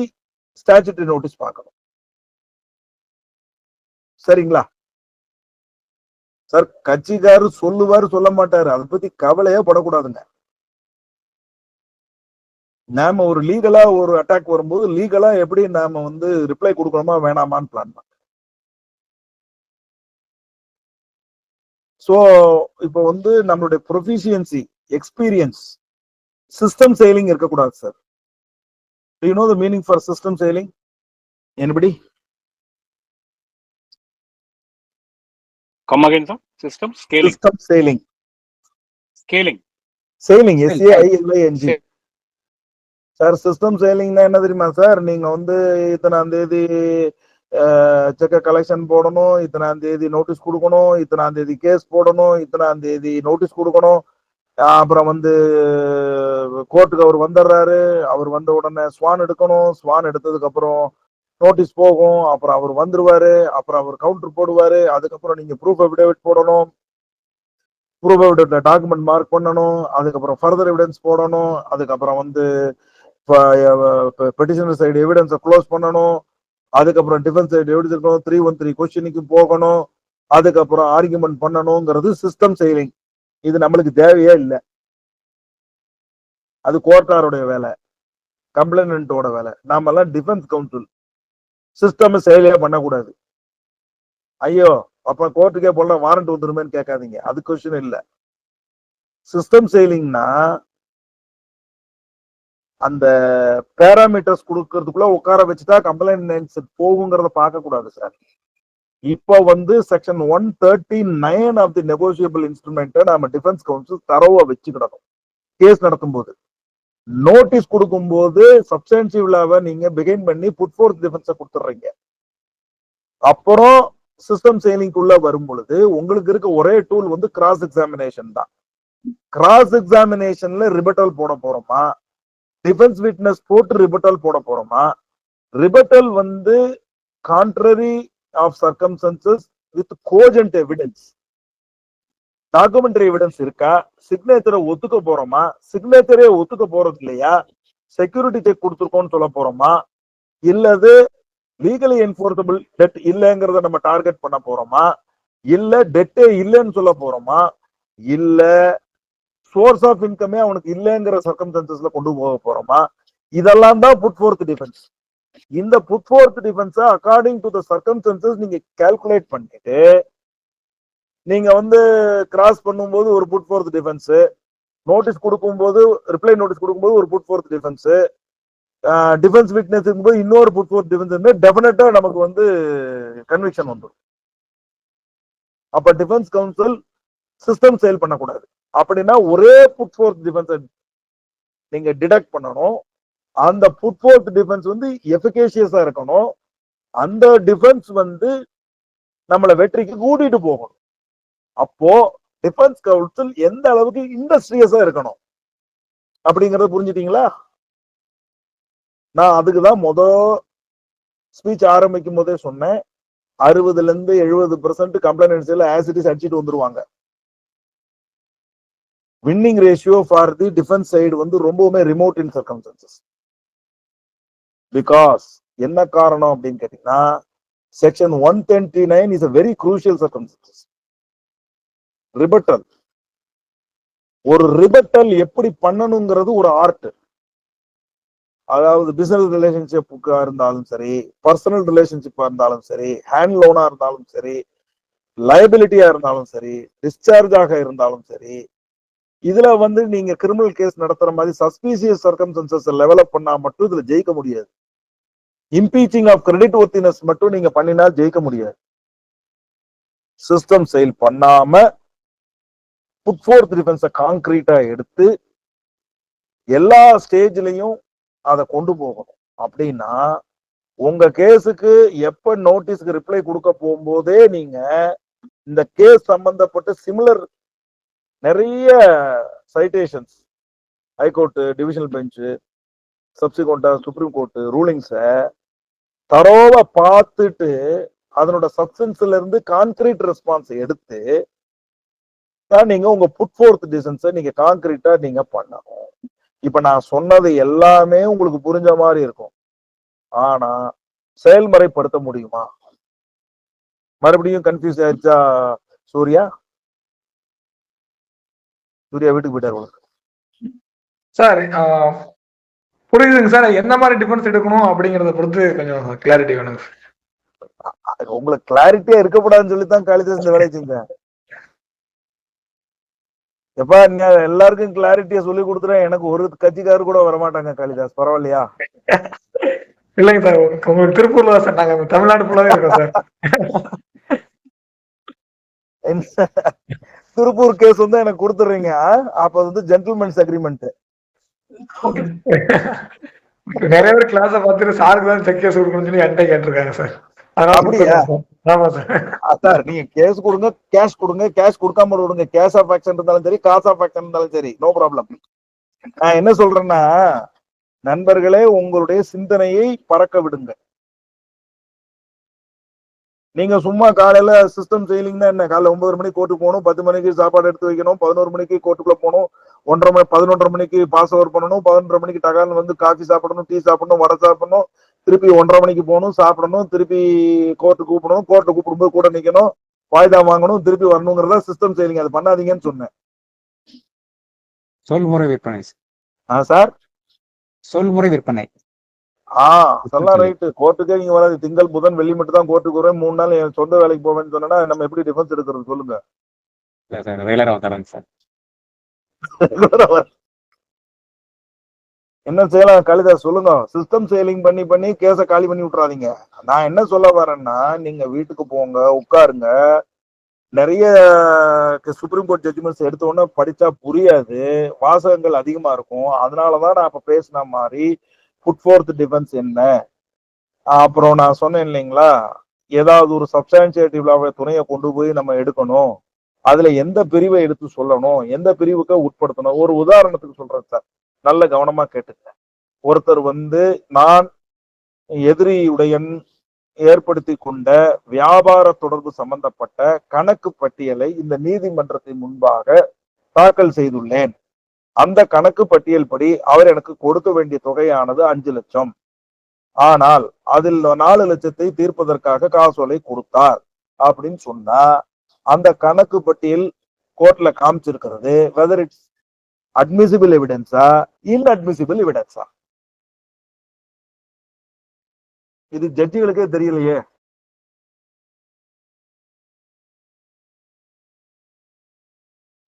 statutory notice பார்க்கணும். சரிங்களா? சார் கட்சிக்காரர் சொல்லுவாரு சொல்ல மாட்டாரு, அதை பத்தி கவலையே படக்கூடாதுங்க. நாம ஒரு லீகலா ஒரு அட்டாக் வரும்போது லீகலா எப்படி நாம வந்து ரிப்ளை கொடுக்கணுமா வேணாமான்னு பிளான் பண்ண. சோ இப்போ வந்து நம்மளுடைய ப்ரொஃபிஷியன்சி, எக்ஸ்பீரியன்ஸ், சிஸ்டம் செயலிங் இருக்கக்கூடாது sir. To you know the meaning for system sailing? anybody? Come again, sir. System scaling. System sailing. Scaling. Sailing, SAILING. Sir system செயலிங்னா என்ன தெரியுமா சார்? நீங்க வந்து இத்தனாம் தேதி செக்க கலெக்ஷன் போடணும், இத்தனாம் தேதி நோட்டீஸ் கொடுக்கணும், இத்தனாம் தேதி கேஸ் போடணும், இத்தனாம் தேதி நோட்டீஸ் கொடுக்கணும், அப்புறம் வந்து கோர்ட்டுக்கு அவர் வந்துடுறாரு, அவர் வந்த உடனே ஸ்வான் எடுக்கணும், ஸ்வான் எடுத்ததுக்கு அப்புறம் நோட்டீஸ் போகும், அப்புறம் அவர் வந்துருவாரு, அப்புறம் அவர் கவுண்டர் போடுவாரு, அதுக்கப்புறம் நீங்க ப்ரூஃப் எவிடேவிட் போடணும், ப்ரூஃப் எவிடேவிட்ல டாக்குமெண்ட் மார்க் பண்ணணும், அதுக்கப்புறம் ஃபர்தர் எவிடன்ஸ் போடணும், அதுக்கப்புறம் வந்து பெட்டிஷனர் சைடு எவிடன்ஸை க்ளோஸ் பண்ணணும், அதுக்கப்புறம் டிஃபென்ஸ் சைடு எவிடன்ஸ் 313 கொஸ்டினுக்கு போகணும், அதுக்கப்புறம் ஆர்குமெண்ட் பண்ணணுங்கிறது சிஸ்டம் செயலிங். இது நம்மளுக்கு தேவையே இல்லை. அது கோர்ட்டாருடைய வேலை, கம்ப்ளைனன்ட்டோட வேலை. நாம எல்லாம் டிஃபென்ஸ் கவுன்சில். சிஸ்டம் செயலியே பண்ணக்கூடாது. ஐயோ அப்ப கோர்ட்டுக்கே போல வாரண்ட் வந்துருமேன்னு கேட்காதீங்க, அது கொஸ்டின் இல்லை. சிஸ்டம் செயலிங்னா அந்த பேராமீட்டர்ஸ் கொடுக்கறதுக்குள்ள உட்கார வச்சுட்டா கம்ப்ளைண்ட் போகுங்கிறத பார்க்க கூடாது சார். இப்ப வந்து section 139 of the negotiable instrument நாம டிஃபென்ஸ் கவுன்சில் தரவா வச்சுக்கிடணும். கேஸ் நடத்தும் போது நோட்டீஸ் கொடுக்கும் போது சப்ஸ்டான்சிவ்லாவை நீங்க பிகைன் பண்ணி புட் ஃபோர்த் டிஃபென்ஸை கொடுத்துடுறீங்க. அப்புறம் சிஸ்டம் செயலிங்குள்ள வரும் பொழுது உங்களுக்கு இருக்க ஒரே டூல் வந்து கிராஸ் எக்ஸாமினேஷன் தான். கிராஸ் எக்ஸாமினேஷன்ல ரிபட்டல் போட போறோமா, டிஃபென்ஸ் விட்னஸ் போட்டு ரிபட்டல் போட போறோமா? ரிபட்டல் வந்து contrary of circumstances with cogent evidence, documentary evidence இருக்கா, சிக்னேச்சரை ஒத்துக்க போறோமா, சிக்னேச்சரே ஒத்துக்க போறது இல்லையா, செக்யூரிட்டி செக் கொடுத்துருக்கோம்னு சொல்ல போறோமா, இல்லது லீகலி என்ஃபோர்ஸபிள் டெட் இல்லைங்கிறத நம்ம டார்கெட் பண்ண போறோமா, இல்ல டெட்டே இல்லைன்னு சொல்ல போறோமா, இல்ல சோர்ஸ் ஆஃப் இன்கமே அவனுக்கு இல்லைங்கிற சர்க்கம்ஸ்டன்சஸ்ல கொண்டு போக போறோமா? இதெல்லாம் தான் புட் ஃபோர்த் டிஃபென்ஸ். இந்த புட் ஃபோர்த் டிஃபென்ஸை அக்கார்டிங் டு த சர்க்கம்ஸ்டன்சஸ் நீங்க கால்குலேட் பண்ணிட்டு நீங்க வந்து கிராஸ் பண்ணும்போது ஒரு புட் ஃபோர்த் டிஃபென்ஸ், நோட்டீஸ் கொடுக்கும்போது ரிப்ளை நோட்டீஸ் கொடுக்கும்போது ஒரு put forth defence, defence witness இருக்கும்போது இன்னொரு புட் ஃபோர்த் டிஃபென்ஸ், டெஃபினட்டா நமக்கு வந்து கன்விக்ஷன் வந்துடும். அப்ப டிஃபென்ஸ் கவுன்சில் சிஸ்டம் செயல் பண்ணக்கூடாது. அப்படின்னா ஒரே புட் ஃபோர்த் டிஃபென்ஸ் நீங்க டிடக்ட் பண்ணணும். அந்த புட் ஃபோர்த் டிஃபென்ஸ் வந்து எஃபிகேஷியஸா இருக்கணும். அந்த டிஃபென்ஸ் வந்து நம்மளை வெற்றிக்கு கூட்டிட்டு போகணும். அப்போ டிஃபென்ஸ் கவுன்சில் எந்த அளவுக்கு இண்டஸ்ட்ரியஸா இருக்கணும் அப்படிங்கறத புரிஞ்சுட்டீங்களா? நான் அதுக்குதான் ஸ்பீச் ஆரம்பிக்கும் போதே சொன்னேன், 60% கம்ப்ளைண்ட்ஸ்ல ஆசிட்டிஸ் அடிச்சுட்டு வந்துருவாங்க. Winning ratio for the defence side வந்து ரொம்பவுமே ரிமோட் இன் சர்க்கம்ஸ்டன்சஸ். பிகாஸ் என்ன காரணம் அப்படின்னு கேட்டீங்கன்னா, section 129 is a very crucial circumstances. ரிபட்டல், ஒரு ரிபட்டல் எப்படி பண்ணணுங்கிறது ஒரு ஆர்ட். அதாவது பிசினஸ் ரிலேஷன்ஷிப்புக்கா இருந்தாலும் சரி, பர்சனல் ரிலேஷன்ஷிப்பா இருந்தாலும் சரி, ஹேண்ட் லோனா இருந்தாலும் சரி, லைபிலிட்டியா இருந்தாலும் சரி, டிஸ்சார்ஜாக இருந்தாலும் சரி, இதுல வந்து நீங்க கிரிமினல் கேஸ் நடத்துற மாதிரி சஸ்பீசியஸ் சர்க்கம்ஸ்டன்சஸ் டெவலப் பண்ணா மட்டும் இதுல ஜெயிக்க முடியாது. இம்பீச்சிங் ஆஃப் கிரெடிட் ஒர்த்தினஸ் மட்டும் நீங்க பண்ணினா ஜெயிக்க முடியாது. சிஸ்டம் செயல் பண்ணாம புட் ஃபோர்த் டிஃபென்ஸை கான்கிரீட்டா எடுத்து எல்லா ஸ்டேஜ்லயும் அதை கொண்டு போகணும். அப்படின்னா உங்க கேஸுக்கு எப்ப நோட்டீஸ்க்கு ரிப்ளை கொடுக்க போகும்போதே நீங்க இந்த கேஸ் சம்பந்தப்பட்ட சிமிலர் நிறைய சைட்டேஷன்ஸ், ஹைகோர்ட், டிவிஷனல் பெஞ்சு, சப்சிக்வெண்டா சுப்ரீம் கோர்ட் ரூலிங்ஸை தரோவா பார்த்துட்டு அதனோட சப்ஸ்டன்ஸ்ல இருந்து கான்கிரீட் ரெஸ்பான்ஸ் எடுத்து தான் நீங்க உங்க புட் ஃபோர்த் டிஃபென்ஸை நீங்க கான்கிரீட்டா நீங்க பண்ணணும். இப்ப நான் சொன்னது எல்லாமே உங்களுக்கு புரிஞ்ச மாதிரி இருக்கும். ஆனா செயல்முறைப்படுத்த முடியுமா? மறுபடியும் கன்ஃபியூஸ் ஆயிடுச்சா சூர்யா வீட்டுக்கு போயிட்டாரு. சார் புரியுதுங்க சார். எந்த மாதிரி டிஃபென்ஸ் எடுக்கணும் அப்படிங்கறத பொறுத்து கொஞ்சம் கிளாரிட்டி வேணுங்க. உங்களுக்கு கிளாரிட்டியா இருக்கக்கூடாதுன்னு சொல்லித்தான் காளிதாஸ் இந்த வேலையை செஞ்சேன். எப்பா நீங்க எல்லாருக்கும் கிளாரிட்டியா சொல்லி கொடுத்துறேன், எனக்கு ஒரு கட்சிக்காரு கூட வரமாட்டாங்க காளிதாஸ், பரவாயில்லையா? இல்லைங்க சார், உங்களுக்கு திருப்பூர்ல தான் சார், நாங்க தமிழ்நாடு ஃபுல்லாவே இருக்கோம் சார். திருப்பூர் கேஸ் வந்து எனக்கு கொடுத்துறீங்க, அப்ப வந்து ஜென்டில்மேன்ஸ் அக்ரிமெண்ட். நிறைய பேர் கிளாஸ பார்த்துட்டு சாருக்கு தான் செக் கேஸ் கொடுக்கணும்னு சொல்லி என்கிட்ட கேட்டிருக்காங்க சார். அப்படியா? ஆமா சார். சார் நீங்க கேஸ் கொடுங்க, கேஷ் கொடுங்க, கேஷ் கொடுக்காம விடுங்க. கேஷ் ஆஃப் ஆக்ஷன் இருந்தாலும் சரி, காசு ஆஃப் ஆக்ஷன் இருந்தாலும் சரி, நோ ப்ராப்ளம். நான் என்ன சொல்றேன்னா, நண்பர்களே உங்களுடைய சிந்தனையை பறக்க விடுங்க. நீங்க சும்மா காலையில சிஸ்டம் செய்யலீங்கன்னா என்ன, காலைல 9 மணிக்கு கோர்ட்டுக்கு போகணும், 10 மணிக்கு சாப்பாடு எடுத்து வைக்கணும், 11 மணிக்கு கோர்ட்டுக்குள்ள போகணும், 11:30 மணிக்கு பாஸ் ஓவர் பண்ணணும், 11:30 மணிக்கு டகால் வந்து காஃபி சாப்பிடணும், டீ சாப்பிடணும், வடை சாப்பிடணும், திருப்பி 1:30 மணிக்கு போகணும், சாப்பிடணும், திருப்பி கோர்ட்டு கூப்பிடணும், கோர்ட்டு கூப்பிடும்போது கூட நிக்கணும், வாய்தா வாங்கணும், திருப்பி வரணுங்கிறதா சிஸ்டம் செய்யலீங்க. அது பண்ணாதீங்கன்னு சொன்னேன். சொல்முறை விற்பனை சார், சொல்முறை விற்பனை. அதெல்லாம் ரைட்டு. கோர்ட்டுக்கே நீங்க வராது, திங்கள் புதன் வெள்ளி மட்டும் தான் கோர்ட்டுக்கு வருவேன், 3 நாள் என் சொந்த வேலைக்கு போவேன்னு சொன்னா நம்ம எப்படி டிஃபென்ஸ் எடுக்கிறது சொல்லுங்க? இல்ல சார், ரெகுலரா வந்துடுறேங்க சார். என்ன செய்யலாம் காளிதாஸ் சொல்லுங்க? சிஸ்டம் சேலிங் பண்ணி பண்ணி கேஸ காலி பண்ணி விட்டுறாதீங்க. நான் என்ன சொல்ல வரேன்னா, நீங்க வீட்டுக்கு போங்க, உட்காருங்க. நிறைய சுப்ரீம் கோர்ட் ஜட்ஜ்மெண்ட்ஸ் எடுத்த உடனே படிச்சா புரியாது, வாசகங்கள் அதிகமா இருக்கும். அதனாலதான் நான் இப்ப பேசின மாதிரி புட் ஃபோர்த் டிஃபென்ஸ் என்ன, அப்புறம் நான் சொன்னேன் இல்லைங்களா, ஏதாவது ஒரு சப்ஸ்டான்சியேட்டிவ் துணையை கொண்டு போய் நம்ம எடுக்கணும், அதுல எந்த பிரிவை எடுத்து சொல்லணும், எந்த பிரிவுக்கு உட்படுத்தணும். ஒரு உதாரணத்துக்கு சொல்றேன் சார், நல்ல கவனமா கேட்டுங்க. ஒருத்தர் வந்து நான் எதிரியுடன் ஏற்படுத்தி கொண்ட வியாபார தொடர்பு சம்பந்தப்பட்ட கணக்கு பட்டியலை இந்த நீதிமன்றத்தின் முன்பாக தாக்கல் செய்துள்ளேன். அந்த கணக்கு பட்டியல் படி அவர் எனக்கு கொடுக்க வேண்டிய தொகையானது 5 லட்சம். ஆனால் அதில் 4 லட்சத்தை தீர்ப்பதற்காக காசோலை கொடுத்தார் அப்படின்னு சொன்னா, அந்த கணக்கு பட்டியல் கோர்ட்ல காமிச்சிருக்கிறது வெதர் இட்ஸ் அட்மிசிபிள் எவிடன்ஸா இன்அட்மிசிபிள் எவிடன்ஸா? இது ஜட்ஜிகளுக்கே தெரியலையே.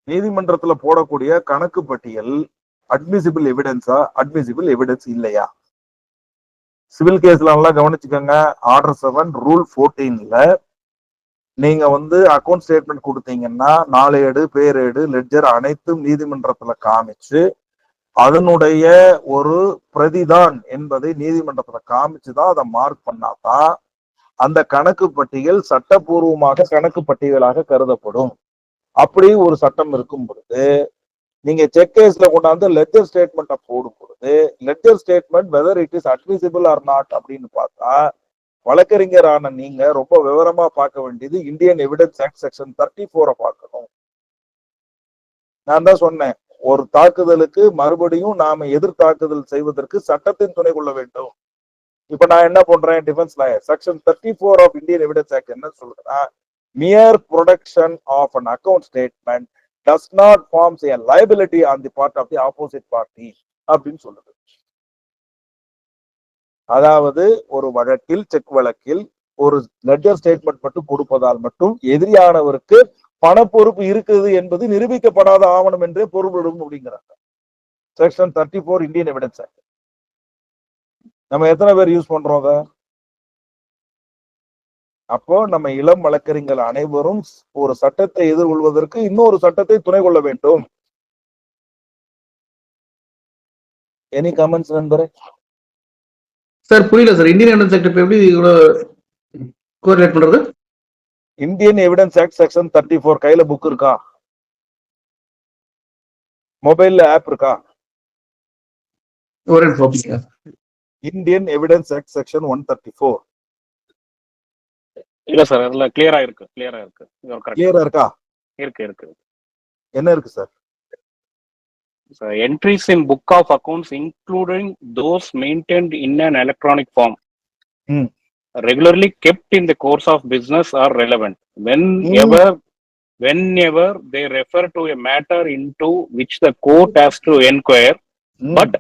நீதிமன்றத்துல போடக்கூடிய கணக்கு பட்டியல் அட்மிசிபிள் எவிடன்ஸா அட்மிசிபிள் எவிடன்ஸ் இல்லையா? சிவில் கேஸ்ல நல்லா கவனிச்சுக்கோங்க. ஆர்டர் 7 ரூல் 14ல நீங்க வந்து அக்கௌண்ட் ஸ்டேட்மெண்ட் கொடுத்தீங்கன்னா 4 ஏடு, பேரேடு, லெட்ஜர் அனைத்தும் நீதிமன்றத்துல காமிச்சு அதனுடைய ஒரு பிரதிதான் என்பதை நீதிமன்றத்துல காமிச்சுதான் அதை மார்க் பண்ணாதான் அந்த கணக்கு பட்டியல் சட்டப்பூர்வமாக கணக்கு பட்டியலாக கருதப்படும். அப்படி ஒரு சட்டம் இருக்கும் பொழுது நீங்க செக் கேஸ்ல கொண்டாந்து லெட்ஜர் ஸ்டேட்மெண்ட்டை போடும் பொழுது ledger statement whether it is admissible or not அப்படின்னு பார்த்தா, வழக்கறிஞரான நீங்க ரொம்ப விவரமா பார்க்க வேண்டியது இந்தியன் எவிடன்ஸ் ஆக்ட் செக்ஷன் 34 பார்க்கணும். நான் தான் சொன்னேன், ஒரு தாக்குதலுக்கு மறுபடியும் நாம எதிர் தாக்குதல் செய்வதற்கு சட்டத்தின் துணை கொள்ள வேண்டும். இப்ப நான் என்ன பண்றேன், defence lawyer, section 34 of Indian evidence act என்ன சொல்றேன்னா, mere production of an account statement does not form a liability on the part of the opposite party அப்படின்னு சொல்லுது. அதாவது ஒரு வழக்கில், செக் வழக்கில் ஒரு லெட்ஜர் ஸ்டேட்மெண்ட் மட்டும் கொடுப்பதால் மட்டும் எதிரியானவருக்கு பண பொறுப்பு இருக்குது என்பது நிரூபிக்கப்படாத ஆவணம் என்றே பொருள்படும் அப்படிங்கிறாங்க. Section 34 Indian evidence act. நம்ம எத்தனை பேர் யூஸ் பண்றோம் அதை? அப்போ நம்ம இளம் வழக்கறிஞர்கள் அனைவரும் ஒரு சட்டத்தை எதிர்கொள்வதற்கு இன்னொரு சட்டத்தை துணை கொள்ள வேண்டும். எனி கமெண்ட்ஸ் நண்பரே? சார் புரியல சார், இந்தியன் எவிடன்ஸ் ஆக்ட் எப்படி கோரிலேட் பண்றது? இந்தியன் எவிடன்ஸ் ஆக்ட் செக்ஷன் 34 கையில புக் இருக்கா? மொபைல்ல ஆப் இருக்கா? இந்தியன் எவிடன்ஸ் ஆக்ட் செக்ஷன் 134 இல்ல சார், அதுல கிளியரா இருக்கு. கிளியரா இருக்கா? இருக்கு. என்ன இருக்கு sir? Entries in book of accounts including those maintained in an electronic form regularly kept in the course of business are relevant whenever whenever they refer to a matter into which the court has to inquire, but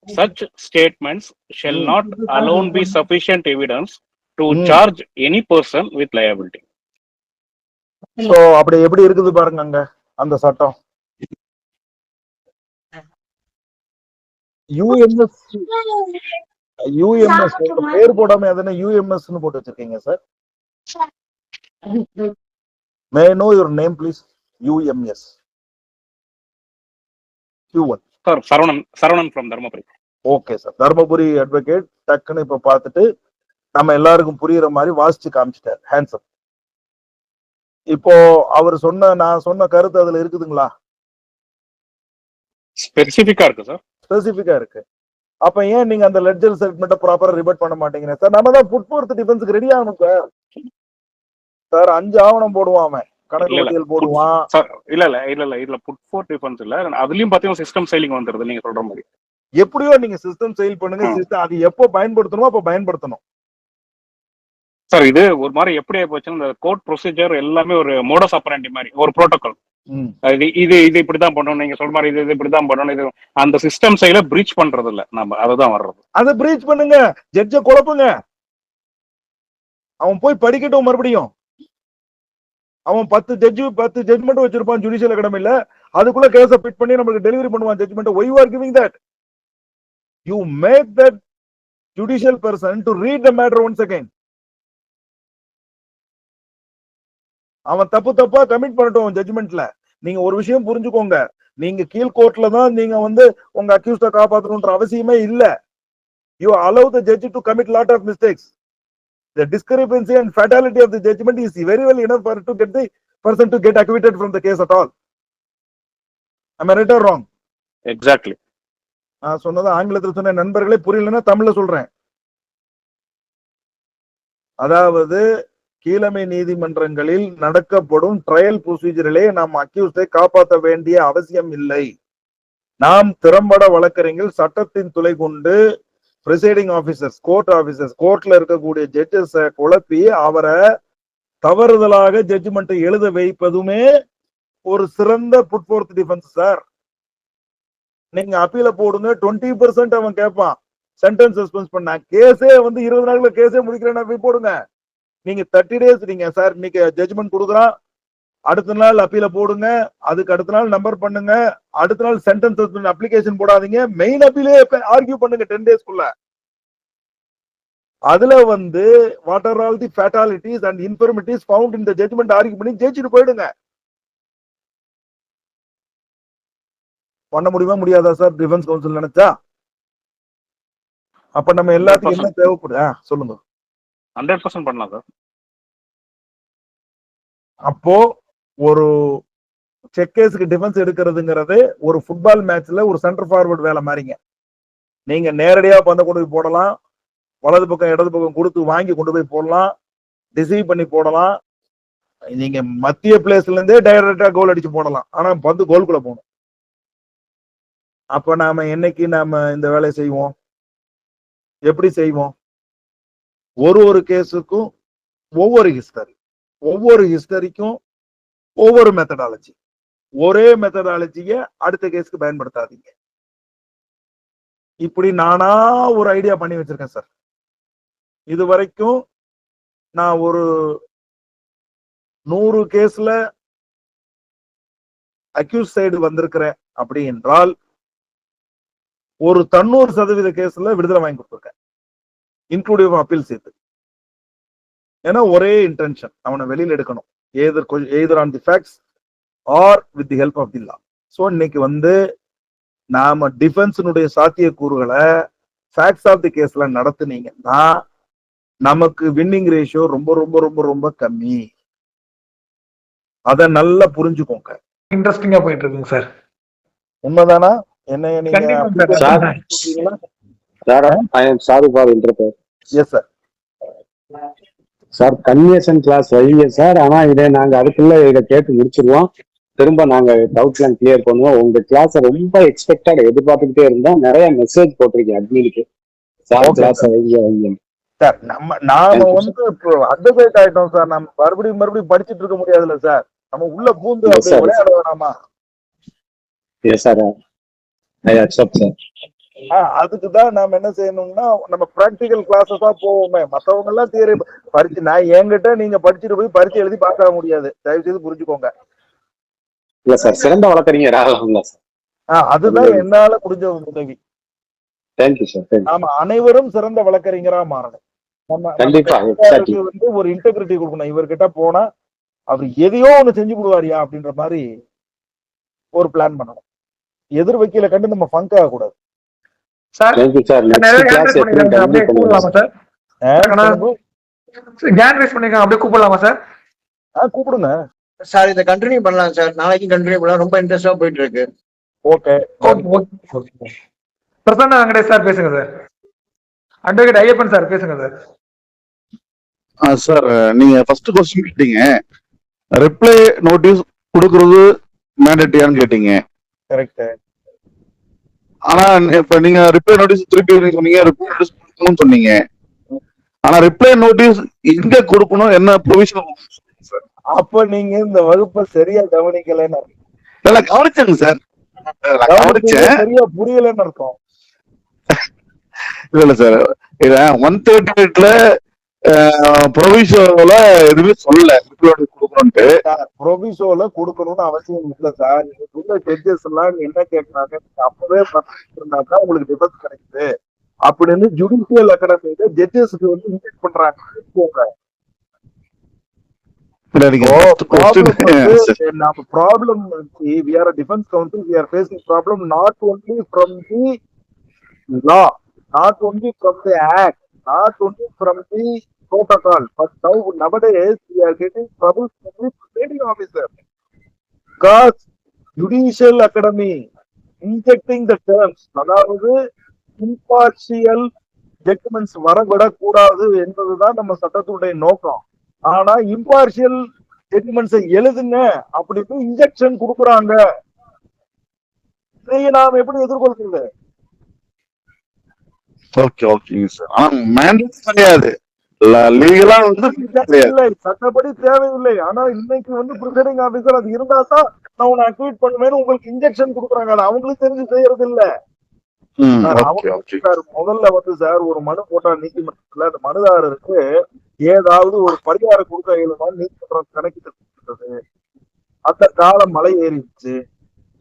such statements shall not alone be sufficient evidence to charge any person with liability. So அப்படி எப்படி இருக்குது பாருங்க அங்க அந்த சட்டம். UMS பேர் போடாம எதனா யூஎம்எஸ் போட்டு வச்சிருக்கீங்க sir. May I know your name please. UMS Q1. Sir Saravanan from Dharmapuri. Okay sir, Dharmapuri advocate டக்குன்னு இப்ப பார்த்துட்டு நம்ம எல்லாருக்கும் புரியுற மாதிரி வாசிச்சு காமிச்சிட்டார். ஹேண்ட்ஸப். இப்போ அவர் நான் சொன்ன கருத்து அதுல இருக்குதுங்களா? ஸ்பெசிபிக்கா இருக்கு சார். ஸ்பெசிபிக்கா இருக்கு. அப்ப ஏன் நீங்க அந்த லெட்ஜர் ஸ்டேட்மெண்ட்டை ப்ராப்பரா ரிபட் பண்ண மாட்டீங்க சார்? நம்ம தான் புட் ஃபோர்த் டிஃபென்ஸ்க்கு ரெடி ஆகணும் சார். சார் 5 ஆவணம் போடுவான் அவன், கணக்கு பட்டியல் போடுவான். இல்ல இதுல புட் ஃபோர்த் டிஃபென்ஸ் இல்ல, அதுலயும் பாத்தீங்கன்னா சிஸ்டம் சைலிங் வந்துருது நீங்க சொல்ற மாதிரி. எப்படியோ நீங்க சிஸ்டம் செயல் பண்ணுங்க. சிஸ்டம் அது எப்போ பயன்படுத்தணுமோ அப்ப பயன்படுத்தணும் சார். இது ஒரு மாதிரி எப்படி ஆயிப்போச்சுன்னா இந்த கோர்ட் ப்ரொசீஜர் எல்லாமே ஒரு மோடஸ் ஆப்பரண்டி மாதிரி, ஒரு புரோட்டோகால். இது இப்படிதான் பண்ணணும், நீங்க சொல்ற மாதிரி இது இப்படிதான் பண்ணணும். இது அந்த சிஸ்டம் சைல பிரீச் பண்றது இல்ல, நம்ம அதுதான் வர்றது. அதை பிரீச் பண்ணுங்க, ஜட்ஜ குழப்புங்க. அவன் போய் படிக்கட்டும் மறுபடியும். அவன் 10 ஜட்ஜ்மெண்ட் வச்சிருப்பான் ஜுடிஷியல் அகாடமில. அதுக்குள்ள கேஸ பிட் பண்ணி நமக்கு டெலிவரி பண்ணுவான் judgement. Why you are giving that? You make that judicial person to read the matter once again. அவன் தப்பா கமிட் பண்ணட்டும் ஜட்ஜ்மெண்ட்ல. நீங்க ஒரு விஷயம் புரிஞ்சுக்கோங்க, நீங்க கீழ் கோர்ட்ல தான் நீங்க உங்க அக்யூஸ்ட காப்பாற்றணும்ன்ற அவசியமே இல்ல. You allow the judge to commit lot of mistakes. The discrepancy and fatality of the judgment is very well enough for to get the person to get acquitted from the case at all. Am I right or wrong? Exactly. நான் சொன்னது ஆங்கிலத்தில் சொன்ன நண்பர்களே புரியலன்னா தமிழ்ல சொல்றேன். அதாவது கீழமை நீதிமன்றங்களில் நடக்கப்படும் ட்ரையல் ப்ரொசீஜரிலே நாம் அக்யூஸ்டை காப்பாற்ற வேண்டிய அவசியம் இல்லை. நாம் திறம்பட வழக்கறிஞர்கள் சட்டத்தின் துளை கொண்டு பிரிசைடிங் ஆபீசர்ஸ், கோர்ட் ஆபீசர்ஸ், கோர்ட்ல இருக்கக்கூடிய ஜட்ஜஸ் குழப்பி அவரை தவறுதலாக ஜட்ஜ்மெண்ட் எழுத வைப்பதுமே ஒரு சிறந்த புட் ஃபோர்த் டிஃபென்ஸ் சார். நீங்க அப்பீல போடுங்க, 20% அவன் கேட்பான் சென்டென்ஸ் சஸ்பென்ஸ் பண்ண. கேஸே 20 நாள்ல கேஸே முடிக்கிறேன் போய் போடுங்க. நீங்க 30 days நீங்க சார் இன்னைக்கு ஜட்ஜ்மெண்ட் கொடுக்குறான், அடுத்த நாள் அப்பீல போடுங்க, அதுக்கு அடுத்த நாள் நம்பர் பண்ணுங்க, அடுத்த நாள் சென்டென்ஸ் சஸ்பென்ஷன் அப்ளிகேஷன் போடாதீங்க, மெயின் அப்பீலே ஆர்கியூ பண்ணுங்க 10 daysக்குள்ள. அதுல what are all the fatalities and infirmities found in the judgment argue பண்ணி ஜெயிச்சிட்டு போயிடுங்க. பண்ண முடியுமா முடியாதா சார் டிஃபென்ஸ் கவுன்சில் நினைச்சா? அப்ப நம்ம எல்லாத்துக்கும் என்ன தேவைப்படுது சொல்லுங்க. 100% பண்ணலாம் சார். அப்போ ஒரு செக் கேஸுக்கு டிஃபென்ஸ் எடுக்கிறதுங்கிறது ஒரு ஃபுட்பால் மேட்ச்ல ஒரு சென்டர் ஃபார்வர்ட் வேலை மாதிரிங்க. நீங்க நேரடியா பந்த கொண்டு போய் போடலாம், வலது பக்கம் இடது பக்கம் கொடுத்து வாங்கி கொண்டு போய் போடலாம், டிசைவ் பண்ணி போடலாம். நீங்க மத்திய பிளேஸ்ல இருந்தே டைரக்டா கோல் அடிச்சு போடலாம். ஆனா பந்து கோல்குள்ள போகணும். அப்ப நாம என்னைக்கு நாம இந்த வேலையை செய்வோம்? எப்படி செய்வோம்? ஒரு கேஸுக்கும் ஒவ்வொரு ஹிஸ்டரிக்கும் ஒவ்வொரு மெத்தடாலஜி. ஒரே மெத்தடாலஜிய அடுத்த கேஸுக்கு பயன்படுத்தாதீங்க. இப்படி நானா ஒரு ஐடியா பண்ணி வச்சிருக்கேன் சார். இது வரைக்கும் நான் ஒரு 100 கேஸ்ல அக்யூஸ் சைடு வந்திருக்கிறேன் அப்படி என்றால் ஒரு 90% கேஸ்ல விடுதலை வாங்கி கொடுத்துருக்கேன், இன்க்ளூடிவ் அப்பீல் சேர்த்து. ஏன்னா ஒரே இன்டென்ஷன், அவனை வெளியில எடுக்கணும், either on the facts or with the help of the law. So இன்னைக்கு நாம டிஃபென்ஸினுடைய சாத்தியக்கூறுகளை ஃபேக்ட்ஸ் ஆஃப் தி கேஸ்ல நடத்துனீங்கன்னா நமக்கு வின்னிங் ரேஷியோ ரொம்ப ரொம்ப ரொம்ப ரொம்ப கம்மி. அத நல்லா புரிஞ்சுக்கோங்க. இன்ட்ரெஸ்டிங்கா போயிட்டு இருக்குங்க சார். உண்மைதானா? என்ன நீங்க சார் கன்வர்ஷன் கிளாஸ் வைங்க சார். ஆனா இதை நாங்க அதுக்குள்ள இதை கேட்டு முடிச்சிருவோம். திரும்ப நாங்க டவுட் எல்லாம் கிளியர் பண்ணுவோம். உங்க கிளாஸ் ரொம்ப எக்ஸ்பெக்டட் எதிர்பார்த்துக்கிட்டே இருந்தோம். நிறைய மெசேஜ் போட்டிருக்கேன் அட்மினுக்கு, சார் கிளாஸ் வைங்க. சார் நாம அட்வொகேட் ஆயிட்டோம் சார். நம்ம மறுபடியும் படிச்சுட்டு இருக்க முடியாதுல்ல சார். நம்ம உள்ள பூந்து Yes, அப்படியே sir. விளையாட வேணாமா? Yes, sir. I accept, sir. அதுக்குதான் நாம என்ன செய்யணும்னா நம்ம பிராக்டிகல் கிளாஸஸா போவோமே. மத்தவங்க எல்லாம் தியரி பரிச்சு நான் என்கிட்ட நீங்க படிச்சுட்டு போய் பரிச்சு எழுதி பார்க்க முடியாது. தயவு செய்து புரிஞ்சுக்கோங்க. இல்ல சார், சிறந்த வழக்கறிஞர் ஆகலாம் சார். அதுதான் என்னால முடிஞ்ச உதவி. Thank you sir. நாம அனைவரும் சிறந்த வழக்கறிஞரா மாறணும். கண்டிப்பா வந்து ஒரு இன்டெகிரிட்டி கொடுக்கணும். இவர்கிட்ட போனா அவர் எதையோ ஒண்ணு செஞ்சு கொடுவாரியா அப்படின்ற மாதிரி ஒரு பிளான் பண்ணணும். எதிர் வக்கீல கண்டு நம்ம ஃபங்க் ஆக கூடாது. Sir thank you sir. Next class எப்படி அப்படியே கூப்பிடலாமா சார்? கேன் ரைஸ் பண்ணிருக்காங்க, அப்படியே கூப்பிடலாமா சார்? கூப்பிடுங்க சார். இதை கண்டினியூ பண்ணலாம் சார். நாளைக்கு கண்டினியூ பண்ணலாம். ரொம்ப இன்ட்ரெஸ்டா போயிட்டு இருக்கு. ஓகே. பிரசன்னா வெங்கடேஷ் சார் பேசுங்க சார். அட்வொகேட் ஐயப்பன் சார் பேசுங்க சார். சார், நீங்க ஃபர்ஸ்ட் கொஸ்டின் கேட்டீங்க, ரிப்ளை நோட்டீஸ் கொடுக்கறது மேண்டேட்டரியான்னு கேட்டீங்க. கரெக்ட். ஆனா இப்ப நீங்க ரிப்ளை நோட்டீஸ் திருப்பி சொன்னீங்க, ரிப்ளை நோட்டீஸ் கொடுக்கணும்னு சொன்னீங்க. ஆனா ரிப்ளை நோட்டீஸ் எங்க கொடுக்கணும், என்ன ப்ரொவிஷன்? அப்ப நீங்க இந்த வகுப்பை சரியா கவனிக்கலன்னு இல்ல, கவனிச்சேங்க சார். கவனிச்சேன், சரியா புரியலன்னு அர்த்தம். இல்ல சார், இத 138ல ப்ரொவிஷோல எதுவுமே சொல்லல கொடுக்கணும்ட்டு. ப்ரொவிஷோல கொடுக்கணும்னு அவசியம் இல்ல சார். உள்ள ஜட்ஜஸ் எல்லாம் என்ன கேட்கறாங்க, அப்பவே இருந்தாக்கா உங்களுக்கு டிஃபென்ஸ் கிடைக்குது அப்படின்னு ஜுடிஷியல் அகாடமியில ஜட்ஜஸ்க்கு வந்து இன்ஜெக்ட் பண்றாங்க. Problem we are a defense counsel, we are facing problem not only from the law, not only from the act, not only from the protocol, but nowadays we are getting trouble from the presiding officer. Because judicial academy injecting the terms, அதாவது impartial judgments வரக்கூடாது என்பதுதான் நம்ம சட்டத்துடைய நோக்கம். ஆனா impartial ஜட்ஜ்மெண்ட்ஸை எழுதுங்க அப்படின்னு injection கொடுக்குறாங்க. இதை நாம் எப்படி எதிர்கொள்றது? ஓகே ஓகேங்க சார். ஆனா மேண்டேட் கிடையாது, லீகலா வந்து இல்லை, சட்டப்படி தேவையில்லை. ஆனா இன்னைக்கு வந்து பிரிசைடிங் ஆபீசர் அது இருந்தா தான் நான் உன்னை அக்யூட் பண்ணுவேன்னு உங்களுக்கு இன்ஜெக்ஷன் கொடுக்குறாங்க. அது அவங்களுக்கு தெரிஞ்சு செய்யறது இல்ல. முதல்ல வந்து சார் ஒரு மனு போட்டா நீதிமன்றத்துல அந்த மனுதாரருக்கு ஏதாவது ஒரு பரிகாரம் கொடுக்க இயலுமான்னு நீதிமன்றம் கணக்கிட்டு கொடுத்தது. அந்த காலம் மலை ஏறிடுச்சு.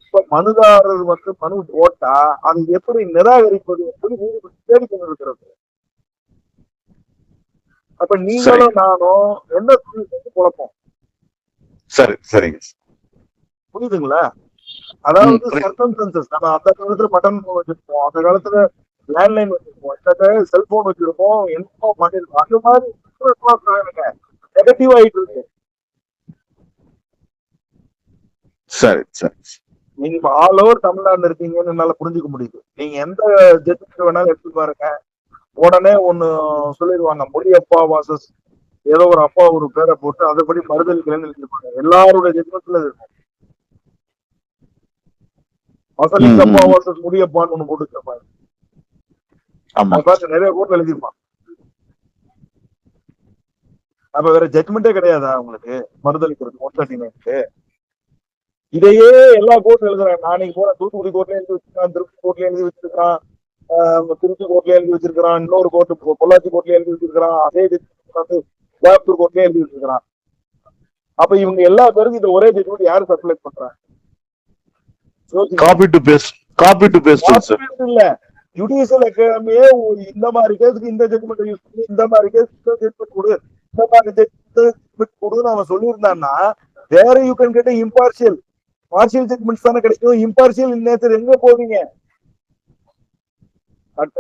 இப்ப மனுதாரர் வந்து மனு போட்டா அது எப்படி நிராகரிப்பது என்று நீதிமன்றம் தேடிக்கொண்டு இருக்கிறது. அப்ப நீங்களும் நானும் என்ன குழப்பம்? சரி சரிங்க, புரியுதுங்களா? அதாவது சர்க்கம்ஸ்டன்சஸ், நம்ம அந்த காலத்துல பட்டன் போன் வச்சிருப்போம், அந்த காலத்துல லேண்ட்லைன் வச்சிருப்போம், இந்த செல்போன் வச்சிருப்போம், என்னமோ பண்ணிருப்போம். அந்த மாதிரி நெகட்டிவ் ஆயிட்டு இருக்கு. சரி சரி. நீங்க ஆல் ஓவர் தமிழ்நாடு இருக்கீங்கன்னு என்னால புரிஞ்சுக்க முடியுது. நீங்க எந்த ஜட்ஜ் வேணாலும் எடுத்து பாருங்க, உடனே ஒண்ணு சொல்லிடுவாங்க, முடியப்பா வாசஸ் ஏதோ ஒரு அப்பா ஒரு பேரை போட்டு அதைப்படி மறுதளிக்கலன்னு எழுதிருப்பாங்க. எல்லாருடைய ஜட்மெண்ட்ல இருக்கும். வசலிங்கப்பா வாசஸ் முடியப்பான்னு ஒண்ணு போட்டுருப்பாங்க. பார்த்து நிறைய கோர்ட்ல எழுதிருப்பான். அப்ப வேற ஜட்மெண்டே கிடையாதா உங்களுக்கு மறுதளிக்கிறது 139க்கு? இதையே எல்லா கோர்ட்ல எழுதுறாங்க. நாளைக்கு போற தூத்துக்குடி கோர்ட்ல எழுதி வச்சிருக்கான், திருப்பதி கோர்ட்ல எழுதி வச்சிருக்கான், திருச்சி கோர்ட்ல எழுதி வச்சிருக்கான், இன்னொரு கோர்ட்டு பொள்ளாச்சி கோர்ட்ல எழுதி வச்சிருக்கான், அதே கோயம்புத்தூர் கோர்ட்ல எழுதி வச்சிருக்கான். அப்ப இவங்க எல்லா பேருக்கும் இந்த ஒரே ஜட்மெண்ட் யாரு சர்க்குலேட் பண்றாங்க? காப்பி டு பேஸ்ட் இல்ல, ஜுடிஷியல் அகாடமியே இந்த மாதிரி கேஸுக்கு இந்த ஜட்மெண்ட் யூஸ் பண்ணி, இந்த மாதிரி கேஸுக்கு ஜட்மெண்ட் கொடு, இந்த மாதிரி ஜட்மெண்ட் கொடுன்னு அவன் சொல்லியிருந்தான்னா வேற you can get impartial judgements தானே கிடைக்கும். இம்பார்ஷியல் நேச்சர் எங்க போவீங்க?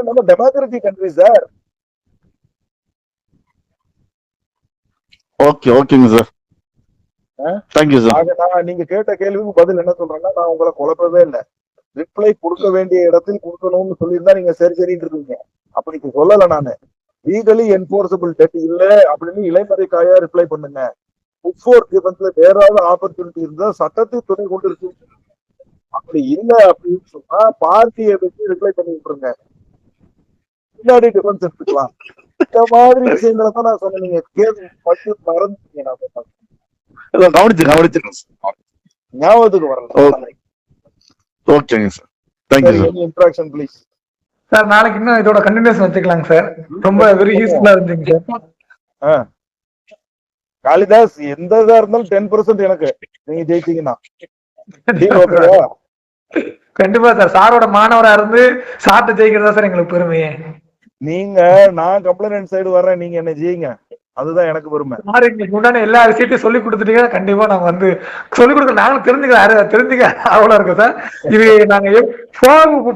நம்ம டெமோக்ரட்டிக் கண்ட்ரி சார். ஓகே ஓகேங்க சார், தேங்க்யூ சார். நீங்க கேட்ட கேள்விக்கு பதில் என்ன சொல்றேன்னா, நான் உங்களை குழப்பவே இல்லை. ரிப்ளை கொடுக்க வேண்டிய இடத்தில் கொடுக்கணும்னு சொல்லியிருந்தா நீங்க சரி சரின்னு இருக்கீங்க. அப்படி சொல்லல. நானு லீகலி என்போர்சபிள் டெட் இல்ல அப்படின்னு இளைமறைக்காயா ரிப்ளை பண்ணுங்க. வேறாவது ஆப்பர்ச்சுனிட்டி இருந்தா சட்டத்தை துணை கொண்டு இருக்கு. அப்படி இல்ல அப்படின்னு சொன்னா பார்ட்டியை வச்சு ரிப்ளை பண்ணி விட்டுருங்க, பின்னாடி டிஃபென்ஸ் எடுத்துக்கலாம். இந்த மாதிரி விஷயங்களை தான் நான் சொன்னேன். நீங்க கேள்வி மட்டும் மறந்துட்டீங்க. கவனிச்சிருக்கேன் சார். ஞாபகத்துக்கு வரல. ஓகேங்க sir, thank you sir. Any interaction please sir நாளைக்கு இன்னும் இதோட கண்டினியூஸ் வச்சுக்கலாங்க சார். ரொம்ப வெரி யூஸ்ஃபுல்லா இருந்துங்க சார். காளிதாஸ் எந்த இதா இருந்தாலும் 10% எனக்கு, நீங்க ஜெயிச்சீங்கன்னா. கண்டிப்பா சார், சாரோட மாணவரா இருந்து சார்ட்ட ஜெயிக்கிறதா சார் எங்களுக்கு பெருமையே. நீங்க நான் கம்ப்ளைண்ட் சைடு வர்றேன், நீங்க என்ன ஜெயிங்க, அதுதான் எனக்கு பெருமை. சார் எங்களுக்கு உண்டான எல்லா விஷயத்தையும் சொல்லி கொடுத்துட்டீங்கன்னா கண்டிப்பா நாங்க வந்து சொல்லிக் கொடுக்க நாங்களும் தெரிஞ்சுக்க அவ்வளவு இருக்கும் சார். இது நாங்க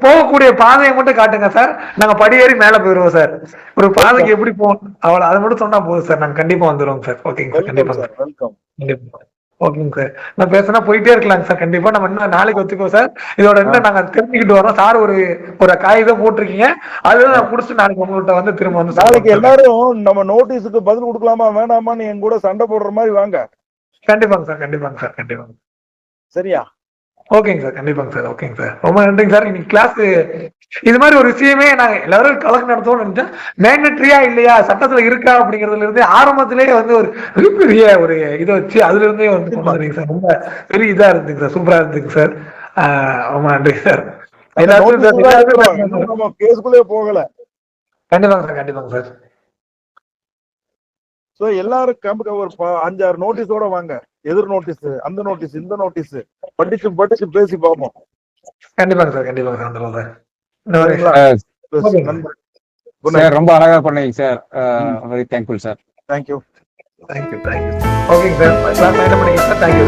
போகக்கூடிய பாதையை மட்டும் காட்டுங்க சார், நாங்க படியேறி மேல போயிருவோம் சார். ஒரு பாதைக்கு எப்படி போகணும் அவ்வளவு அதை மட்டும் சொன்னா போதும் சார், நாங்க கண்டிப்பா வந்துருவோம் சார். ஓகேங்க சார், கண்டிப்பா சார். வெல்கம். ஓகேங்க சார், நான் பேசினா போயிட்டே இருக்கலாங்க சார். கண்டிப்பா நம்ம இன்னும் நாளைக்கு வச்சுக்கோம் சார். இதோட இன்னும் நாங்க தெரிஞ்சுக்கிட்டு வரோம் சார். ஒரு காகிதம் போட்டிருக்கீங்க, அதுதான் நான் புடிச்சு நாளைக்கு உங்கள்கிட்ட வந்து திரும்ப வந்து நாளைக்கு எல்லாரும் நம்ம நோட்டீஸுக்கு பதில் கொடுக்கலாமா வேணாமான்னு என் கூட சண்டை போடுற மாதிரி வாங்க. கண்டிப்பாங்க சார், கண்டிப்பாங்க சார், கண்டிப்பாங்க. சரியா? ஓகேங்க சார், கண்டிப்பாங்க சார். ஓகேங்க சார், ரொம்ப நன்றிங்க சார். இன்னைக்கு கிளாஸ் இது மாதிரி ஒரு விஷயமே நாங்க எல்லாரும் கலக்கு நடத்தோம்னு நினைச்சேன். மேக்னட்ரியா இல்லையா, சட்டத்துல இருக்கா அப்படிங்கறதுல இருந்து ஆரம்பத்திலேயே வந்து ஒரு பெரிய ஒரு இதை வச்சு அதுல இருந்தே வந்து கொண்டு வரீங்க சார். ரொம்ப பெரிய இதா இருந்துங்க சார், சூப்பரா இருந்துங்க சார். ரொம்ப நன்றிங்க சார். எல்லாருக்கும் கேஸ்குள்ளே போகல. கண்டிப்பாங்க சார், கண்டிப்பாங்க சார். சோ எல்லாரும் ஒரு 5-6 நோட்டீஸோட வாங்க. எதிர் நோட்டீஸ், அந்த நோட்டீஸ், இந்த நோட்டீஸ் படிச்சு பேசி பார்ப்போம். கண்டிப்பாங்க சார், கண்டிப்பாங்க சார். வந்துடும் சார். ரொம்ப அழகா பண்ணீங்க sir. Very thankful sir. Thank you. ஓகேங்க சார். ஓகேங்க சார், கிளாஸ் என்ன பண்ணீங்க சார்? தேங்க்யூ.